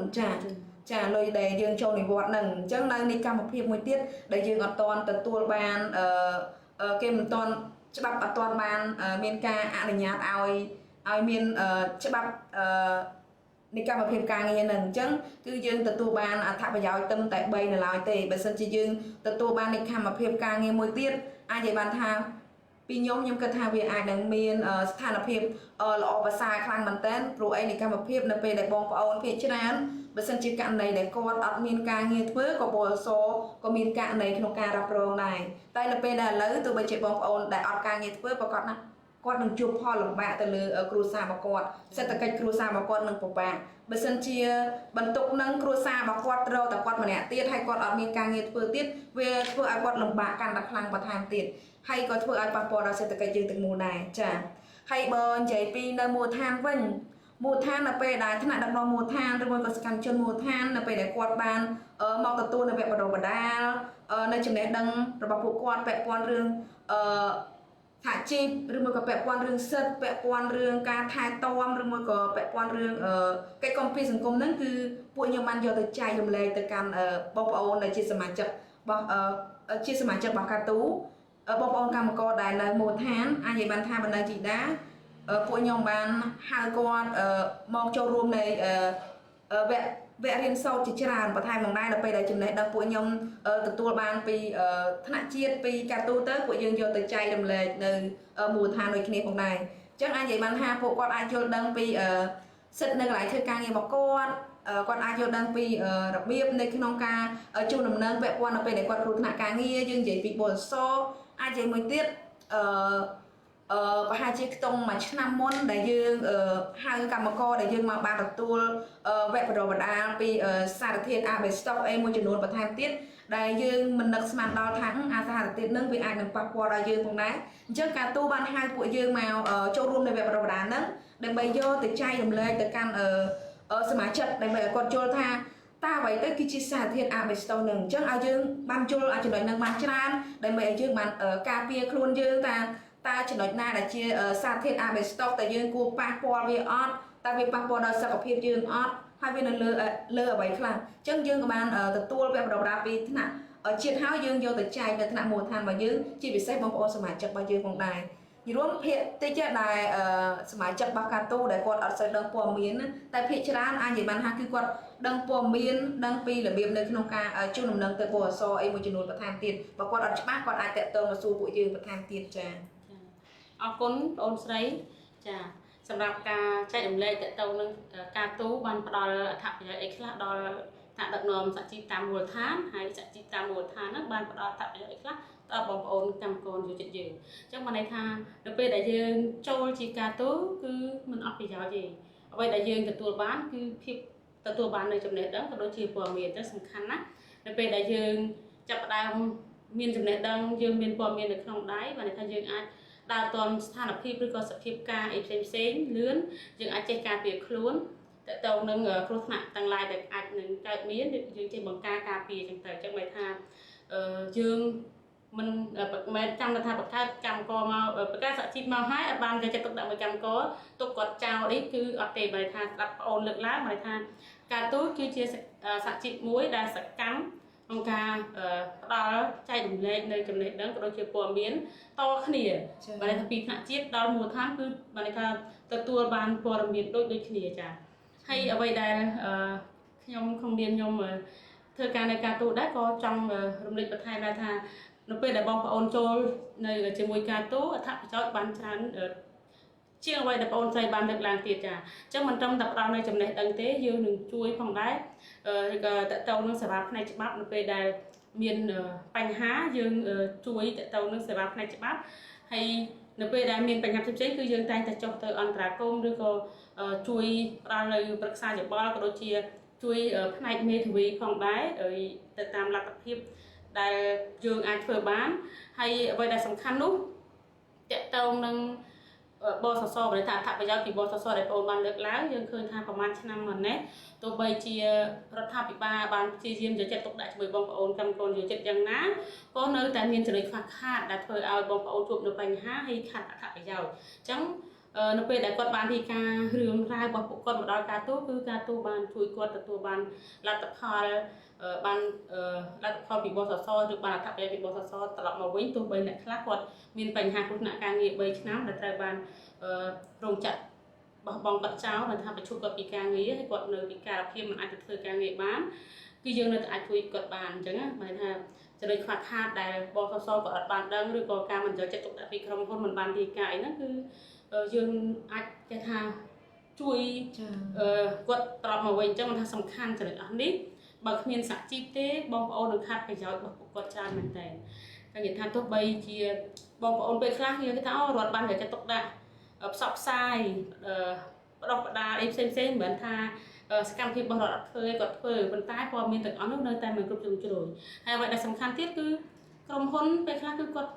ចាលុយដែលយើងចូលនិវត្តន៍នឹងអញ្ចឹងនៅនៃកម្មភាពមួយទៀតដែលយើងអត់ទាន់ទទួលបានគេមិនទាន់ច្បាប់អត់ទាន់បានមានការអនុញ្ញាតឲ្យមានច្បាប់នៃកម្មភាពការងារនឹងអញ្ចឹងគឺយើងទទួលបានអត្ថប្រយោជន៍ត្រឹមតែ3នៅឡើយទេបើសិនជាយើងទទួលបាននៃកម្មភាពការងារមួយទៀតអាចនិយាយបានថាពីខ្ញុំគិតថាវាអាចនឹងមានស្ថានភាពល្អប្រសើរខ្លាំងមែនទែនព្រោះអីនៃកម្មភាពនៅពេលដែលបងប្អូនភាគច្រើនបើសិនជាករណីដែលគាត់អត់មានការងារធ្វើក៏បសក៏មានករណីក្នុងការរ៉ាប់រងដែរតែនៅពេលដែលឥឡូវទោះបីជាបងប្អូនដែលអត់ការងារធ្វើប្រកបណាគាត់នឹងជួបផលលំបាកទៅលើគ្រួសាររបស់គាត់សេដ្ឋកិច្ចគ្រួសាររបស់គាត់នឹងពិបាកបើសិនជាបន្ទុកនឹងគ្រួសាររបស់គាត់រកតែគាត់ម្នាក់ទៀតហើយគាត់អត់មានការងារធ្វើទៀតវាធ្វើឲ្យគាត់លំបាកកាន់តែខ្លាំងបន្ថែមទៀតហើយក៏ធ្វើឲ្យប៉ះពាល់ដល់សេដ្ឋកិច្ចយើងទាំងមូលដែរចាហើយបើនិយាយពីនៅមូលដ្ឋានវិញមូលដ្ឋាននៅពេលដែលថ្នាក់ដឹកនាំមូលដ្ឋានឬមួយក៏សកម្មជនមូលដ្ឋាននៅពេលដែលគាត់បានមកទទួលនៅវគ្គបណ្ដុះបណ្ដាលនៅចំណេះដឹងរបស់ពួកគាត់ពាក់ព័ន្ធរឿងសហជីពឬមួយក៏ពាក់ព័ន្ធរឿងសិទ្ធិពាក់ព័ន្ធរឿងការថែទាំឬមួយក៏ពាក់ព័ន្ធរឿងកិច្ចការពារសង្គមហ្នឹងគឺពួកខ្ញុំបានយកទៅចែករំលែកទៅកាន់បងប្អូនដែលជាសមាជិករបស់កាទូបងប្អូនកម្មករដែលនៅមូលដ្ឋានអាចនិយាយបានថាបណ្ដៅជីតាពួកខ្ញុំបានហៅគាត់មកចូលរួមនៃ វគ្គរៀនសូត្រជាច្រើនបន្ថែមក្នុងដែរដល់ពេលដែលចំណេះដឹងពួកខ្ញុំទទួលបានពីថ្នាក់ជាតិពីកាទូទៅពួកយើងយកទៅចែករំលែកនៅមូលដ្ឋានដូចគ្នាផងដែរអញ្ចឹងអាចនិយាយបានថាពួកគាត់អាចយល់ដឹងពីសិទ្ធិនៅកន្លែងធ្វើការងាររបស់គាត់អាចយល់ដឹងពីរបៀបនៅក្នុងការជូនដំណឹងពាក់ព័ន្ធនៅពេលដែលគាត់គ្រោះថ្នាក់ការងារយើងនិយាយពីបទសរអាចនិយាយមួយទៀតប្រហែលជាខ្ទង់មួយឆ្នាំមុនដែលយើងហៅកម្មករដែលយើងមកបានទទួលវគ្គបណ្ដុះបណ្ដាលពីសារធាតុ asbestos អីមួយចំនួនបន្ថែមទៀតដែលយើងមិននឹកស្មានដល់ថាអាសារធាតុនឹងវាអាចនឹងប៉ះពាល់ដល់យើងផងដែរអញ្ចឹងការទូបានហៅពួកយើងមកចូលរួមនៅវគ្គបណ្ដុះបណ្ដាលហ្នឹងដើម្បីយកទៅចែករំលែកទៅកាន់សមាជិកដើម្បីឲ្យគាត់យល់ថាតើអ្វីទៅគឺជាសារធាតុ asbestos នឹងអញ្ចឹងឲ្យយើងបានយល់ចំណុចហ្នឹងបានច្រើនដើម្បីឲ្យយើងបានការពារខ្លួនយើងតើចំណុចណាដែលជាសារធាតុ asbestos តែយើងគួរប៉ះពាល់វាអត់តើវាប៉ះពាល់ដល់សុខភាពយើងអត់ហើយវានៅលើអ្វីខ្លះអញ្ចឹងយើងក៏បានទទួលវគ្គបណ្ដុះបណ្ដាលពីថ្នាក់ជាតិហើយយើងយកទៅចែកនៅថ្នាក់មូលដ្ឋានរបស់យើងជាពិសេសបងប្អូនសមាជិករបស់យើងផងដែររួមភាគតិចដែលសមាជិករបស់កាទូដែលគាត់អត់សូវដឹងព័ត៌មានតែភាគច្រើនអាចនិយាយបានថាគឺគាត់ដឹងព័ត៌មានដឹងពីរបៀបនៅក្នុងការជូនដំណឹងទៅបអសអីមួយចំនួនបន្ថែមទៀតបើគាត់អត់ច្បាស់គាត់អាចតាក់ទងមកសួរពួកយើងបន្ថែមទៀតចា៎
អរគុណបងអូនស្រីចាសម្រាប់ការចែករំលែកតទៅនឹងការទូបានផ្ដល់អត្ថប្រយោជន៍អីខ្លះដល់ថ្នាក់ដឹកនាំសហជីពតាមមូលដ្ឋានហើយសហជីពតាមមូលដ្ឋានហ្នឹងបានផ្ដល់អត្ថប្រយោជន៍អីខ្លះដល់បងប្អូនកម្មករយុវជនយើងអញ្ចឹងបានន័យថានៅពេលដែលយើងចូលជាការទូគឺមិនអត់ប្រយោជន៍ទេអ្វីដែលយើងទទួលបានគឺភាពទទួលបាននៅចំណេះដឹងក៏ដូចជាព័ត៌មានទៅសំខាន់ណាស់នៅពេលដែលយើងចាប់ផ្ដើមមានចំណេះដឹងយើងមានព័ត៌មាននៅក្នុងដៃបានន័យថាយើងអាចដើរទាន់ស្ថានភាពឬក៏សភាពការអីផ្សេងលឿនយើងអាចចេះការពារខ្លួនតទៅនឹងគ្រោះថ្នាក់ទាំងឡាយដែលអាចនឹងកើតមានយើងចេះបង្ការការពារអញ្ចឹងទៅអញ្ចឹងន័យថាយើងមិនមែនចាំថាបង្កើតកម្មករមកបង្កើតសហជីពមកហើយអត់បានគេចិត្តទុកដាក់មួយកម្មករទុកគាត់ចោលអីគឺអត់ទេបើថាស្ដាប់ប្អូនលើកឡើងបើថាការទូតគឺជាសហជីពមួយដែលសកម្មក្នុងការផ្ដល់ចែករំលែកនៅចំណេះដឹងក៏ដូចជាព័ត៌មានតគ្នាបើថាពីថ្នាក់ជាតិដល់មូលដ្ឋានគឺបើថាទទួលបានព័ត៌មានដូចគ្នាចា៎ហើយអ្វីដែលខ្ញុំក្នុងនាមខ្ញុំធ្វើការនៅការទូតដែរក៏ចង់រំលឹកបន្ថែមដែរថានៅពេលដែលបងប្អូនចូលនៅជាមួយការទូអត្ថប្រយោជន៍បានច្រើនជាងអ្វីដែលបងប្អូនស្រីបានលើកឡើងទៀតចាអញ្ចឹងមិនត្រឹមតែផ្ដល់នៅចំណេះដឹងទេយើងនឹងជួយផងដែរឬក៏តទៅនឹងសេវាផ្នែកច្បាប់នៅពេលដែលមានបញ្ហាយើងជួយតទៅនឹងសេវាផ្នែកច្បាប់ហើយនៅពេលដែលមានបញ្ហាផ្សេងៗគឺយើងតែងតែចុះទៅអន្តរាគមន៍ឬក៏ជួយផ្ដល់នៅប្រឹក្សាយោបល់ក៏ដូចជាជួយផ្នែកមេធាវីផងដែរទៅតាមលទ្ធភាពដែលយើងអាចធ្វើបានហើយអ្វីដែលសំខាន់នោះតទៅនឹងបសសបើថាអត្ថប្រយោជន៍ពីបសសដែលបងបានលើកឡើងយើងឃើញថាប្រហែលឆ្នាំមកនេះទោះបីជារដ្ឋាភិបាលបានព្យាយាមយកចិត្តទុកដាក់ជាមួយបងប្អូនកម្មករយុវជនយ៉ាងណាក៏នៅតែមានចំណុចខ្វះខាតដែលធ្វើឲ្យបងប្អូនជួបនៅបញ្ហាហើយខាត់អត្ថប្រយោជន៍អញ្ចឹងនៅពេលដែលគាត់បានរាយការណ៍រឿងរ៉ាវរបស់ពួកគាត់មកដល់ការទូគឺការទូបានជួយគាត់ទទួលបានលទ្ធផលបានលទ្ធផលពីបសសឬបានអត្ថប្រយោជន៍ពីបសសត្រឡប់មកវិញទោះបីអ្នកខ្លះគាត់មានបញ្ហាគ្រោះថ្នាក់ការងារ3ឆ្នាំដែលត្រូវបានរោងចក្របោះបង់គាត់ចោលមិនថាបញ្ឈប់គាត់ពីការងារហើយគាត់នៅវិការភាពមិនអាចទៅធ្វើការងារបានគឺយើងនៅតែអាចជួយគាត់បានអញ្ចឹងណាហមายថាចំណុចខ្វះខាតដែលបសសគាត់អត់បានដឹងឬក៏ការមិនយកចិត្តទុកដាក់ពីក្រុមហ៊ុនមិនបានរាយការណ៍អីហ្នឹងគឺយើងអាចគេថាជួយគាត់ត្រឡប់មកវិញអញ្ចឹងមិនថាសំខាន់ចំណុចអស់នេះបើគ្មានសហជីពទេបងប្អូននឹងខាត់ប្រយោជន៍របស់ពួកគាត់ច្រើនមែនតើគេនិយាយថាទោះបីជាបងប្អូនពេលខ្លះគេថាអូរដ្ឋបានយកចិត្តទុកដាក់ផ្សព្វផ្សាយបដោះបដាអីផ្សេងមិនមែនថាសកម្មភាពរបស់រដ្ឋអត់ធ្វើគាត់ធ្វើប៉ុន្តែព័ត៌មានទាំងអស់នោះនៅតែមិនគ្រប់ជ្រុងជ្រោយហើយអ្វីដែលសំខាន់ទៀតគឺក្រុមហ៊ុនពេលខ្លះគឺគាត់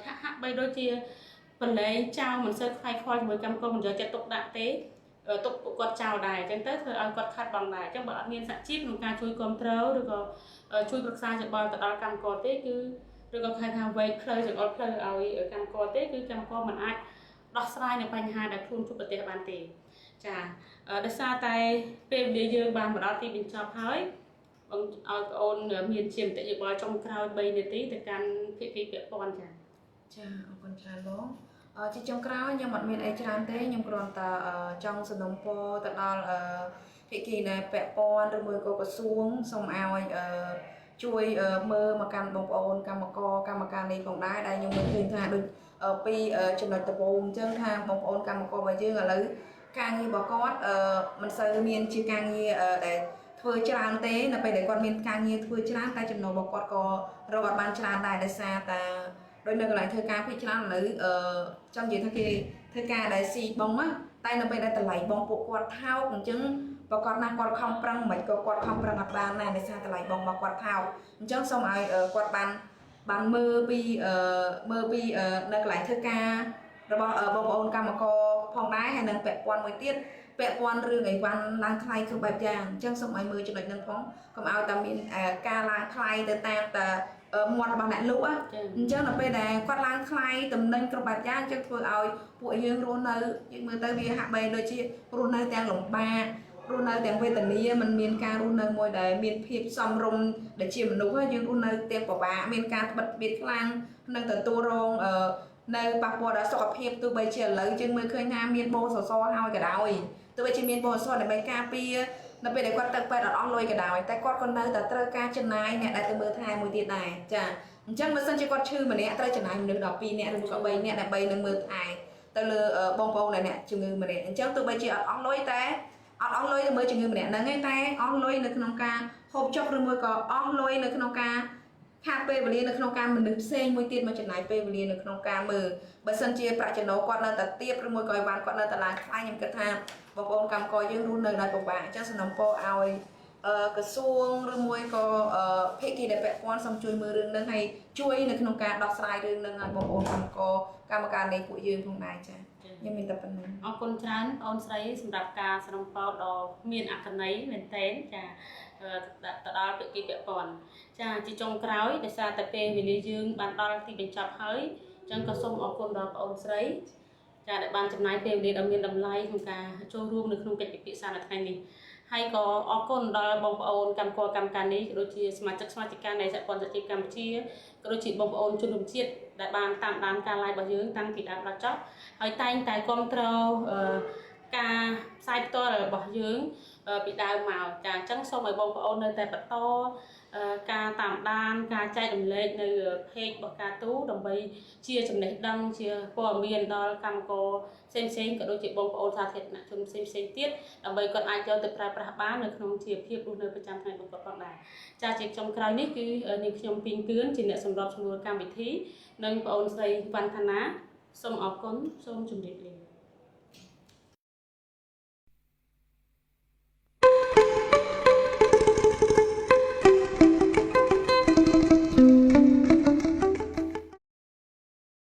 ហាក់បីដូចជាបន្លែងចោលមិនសូវខ្វាយខ្វល់ជាមួយកម្មករមិនយកចិត្តទុកដាក់ទេទុកពួកគាត់ចោលដែរអញ្ចឹងទៅធ្វើឲ្យគាត់ខាត់បងដែរអញ្ចឹងបើអត់មានសហជីពក្នុងការជួយគ្រប់គ្រងឬក៏ជួយប្រឹក្សាយោបល់ទៅដល់កម្មករទេគឺឬក៏គេថាវែកផ្លូវចង្អុលផ្លូវឲ្យកម្មករទេគឺកម្មករមិនអាចដោះស្រាយនៅបញ្ហាដែលខ្លួនជួបប្រទះបានទេចាដោយសារតែពេលវេលាយើងបានមកដល់ទីបញ្ចប់ហើយបងឲ្យបងអូនមានជាមតិយោបល់ចុងក្រោយ3នាទីទៅកាន់ភាគីពាក់ព័ន្ធចា
អរគុណច្រើនបងជាចុងក្រោយខ្ញុំអត់មានអីច្រើនទេខ្ញុំគ្រាន់តែចង់សំណូមពរទៅដល់ ភាគីដែលពាក់ព័ន្ធឬមួយក៏ក្រសួងសូមឲ្យជួយមើលមកកាន់បងប្អូនកម្មការនេះផងដែរដែលខ្ញុំមើលឃើញថាដូចពីចំណុចដំបូងអញ្ចឹងថាបងប្អូនកម្មកររបស់យើងឥឡូវការងាររបស់គាត់មិនសូវមានជាការងារដែលធ្វើច្រើនទេនៅពេលដែលគាត់មានការងារធ្វើច្រើនតែចំណូលរបស់គាត់ក៏រកអត់បានច្រើនដែរដោយសារតែដោយនៅកន្លែងធ្វើការភាគច្រើនឥឡូវចង់និយាយថាគេធ្វើការដែលស៊ីបងណាតែនៅពេលដែលតម្លៃបងពួកគាត់ថោកអញ្ចឹងប្រកបណាស់គាត់ខំប្រឹងមិនក៏គាត់ខំប្រឹងអត់បានដែរដោយសារតម្លៃបងរបស់គាត់ថោកអញ្ចឹងសូមឲ្យគាត់បានមើលពីនៅកន្លែងធ្វើការរបស់បងប្អូនកម្មករផងដែរហើយនឹងពាក់ព័ន្ធមួយទៀតពាក់ព័ន្ធរឿងអីវ៉ាន់ឡើងថ្លៃគ្រប់បែបយ៉ាងអញ្ចឹងសូមឲ្យមើលចំណុចហ្នឹងផងកុំឲ្យតែមានការឡើងថ្លៃទៅតាមតែមាត់របស់អ្នកលក់អញ្ចឹងដល់ពេលដែលគាត់ឡើងថ្លៃតំណែងគ្រប់បែបយ៉ាងអញ្ចឹងធ្វើឲ្យពួកយើងរស់នៅយើងមើលទៅវាហាក់បីដូចជារស់នៅទាំងលំបាករស់នៅទាំងវេទនាមិនមានការរស់នៅមួយដែលមានភាពសមរម្យដែលជាមនុស្សយើងរស់នៅទាំងពិបាកមានការបិទបៀតខ្លាំងនិងទទួលរងនៅប៉ះពាល់ដល់សុខភាពទោះបីជាឥឡូវយើងមើលឃើញថាមានបោសសហើយក៏ដោយទោះបីជាមានបោសសដើម្បីការពារនៅពេលដែលគាត់ទៅពេទ្យអត់អស់លុយក៏ដោយតែគាត់ក៏នៅតែត្រូវការចំណាយអ្នកដែលទៅមើលថែមួយទៀតដែរចាអញ្ចឹងបើសិនជាគាត់ឈឺម្នាក់ត្រូវចំណាយមនុស្ស12នាក់ឬក៏3នាក់ដើម្បីនឹងមើលថែទៅលើបងប្អូនអ្នកជំងឺម្នាក់អញ្ចឹងទោះបីជាអត់អស់លុយតែអត់អស់លុយទៅមើលជំងឺម្នាក់ហ្នឹងឯងតែអស់លុយនៅក្នុងការហូបចុកឬមួយក៏អស់លុយនៅក្នុងការខាតពេលវេលានៅក្នុងការមនុស្សផ្សេងមួយទៀតមកចំណាយពេលវេលានៅក្នុងការមើលបើសិនជាប្រាក់ចំណូលគាត់នៅតែទាបឬមួយក៏អីវ៉ាន់គាត់នៅតែឡើងថ្លៃខ្ញុំគិតថាបងប្អូនកម្មករយើងរស់នៅដោយពិបាកអញ្ចឹងសំណូមពរឲ្យក្រសួងឬមួយក៏ភាគីដែលពាក់ព័ន្ធសូមជួយមើលរឿងហ្នឹងហើយជួយនៅក្នុងការដោះស្រាយរឿងហ្នឹងឲ្យបងប្អូនកម្មការនៃពួកយើងផងដែរចាខ្ញុំមានតែប៉ុណ្្នឹង
អរគុណច្រើនបងស្រីសម្រាប់ការសរុបពោលដ៏មានអត្ថន័យមែនទែនចាទៅដល់ភាគីពាក់ព័ន្ធចាជាចុងក្រោយដោយសារតែពេលវេលាយើងបានដល់ទីបញ្ចប់ហើយអញ្ចឹងក៏សូមអរគុណដល់បងស្រីចាដែលបានចំណាយពេលវេលាដ៏មានតម្លៃក្នុងការចូលរួមនៅក្នុងកិច្ចពិភាក្សានៅថ្ងៃនេះហើយក៏អរគុណដល់បងប្អូនកម្មករកម្មការនេះក៏ដូចជាសមាជិកសមាជិកានៃសហព័ន្ធសហជីពកម្ពុជាក៏ដូចជាបងប្អូនជនរួមជាតិដែលបានតាមដានការ live របស់យើងតាំងពីដើមដល់ចប់ហើយតែងតែគ្រប់គ្រងការផ្សាយផ្ទាល់របស់យើងពីដើមមកចាអញ្ចឹងសូមឲ្យបងប្អូននៅតែបន្តការតាមដានការចែករំលែកនៅ page របស់ការទូដើម្បីជាចំណេះដឹងជាព័ត៌មានដល់កម្មករផ្សេងៗក៏ដូចជាបងប្អូនសាធារណជនផ្សេងៗទៀតដើម្បីគាត់អាចយកទៅប្រើប្រាស់បាននៅក្នុងជីវភាពរស់នៅប្រចាំថ្ងៃរបស់គាត់ផងដែរចាជាចុងក្រោយនេះគឺនាងខ្ញុំពីងគឿនជាអ្នកសម្របសម្រួលកម្មវិធីនិងបងអូនស្រីវណ្ណថាណាសូមអរគុណសូមជម្រាបលា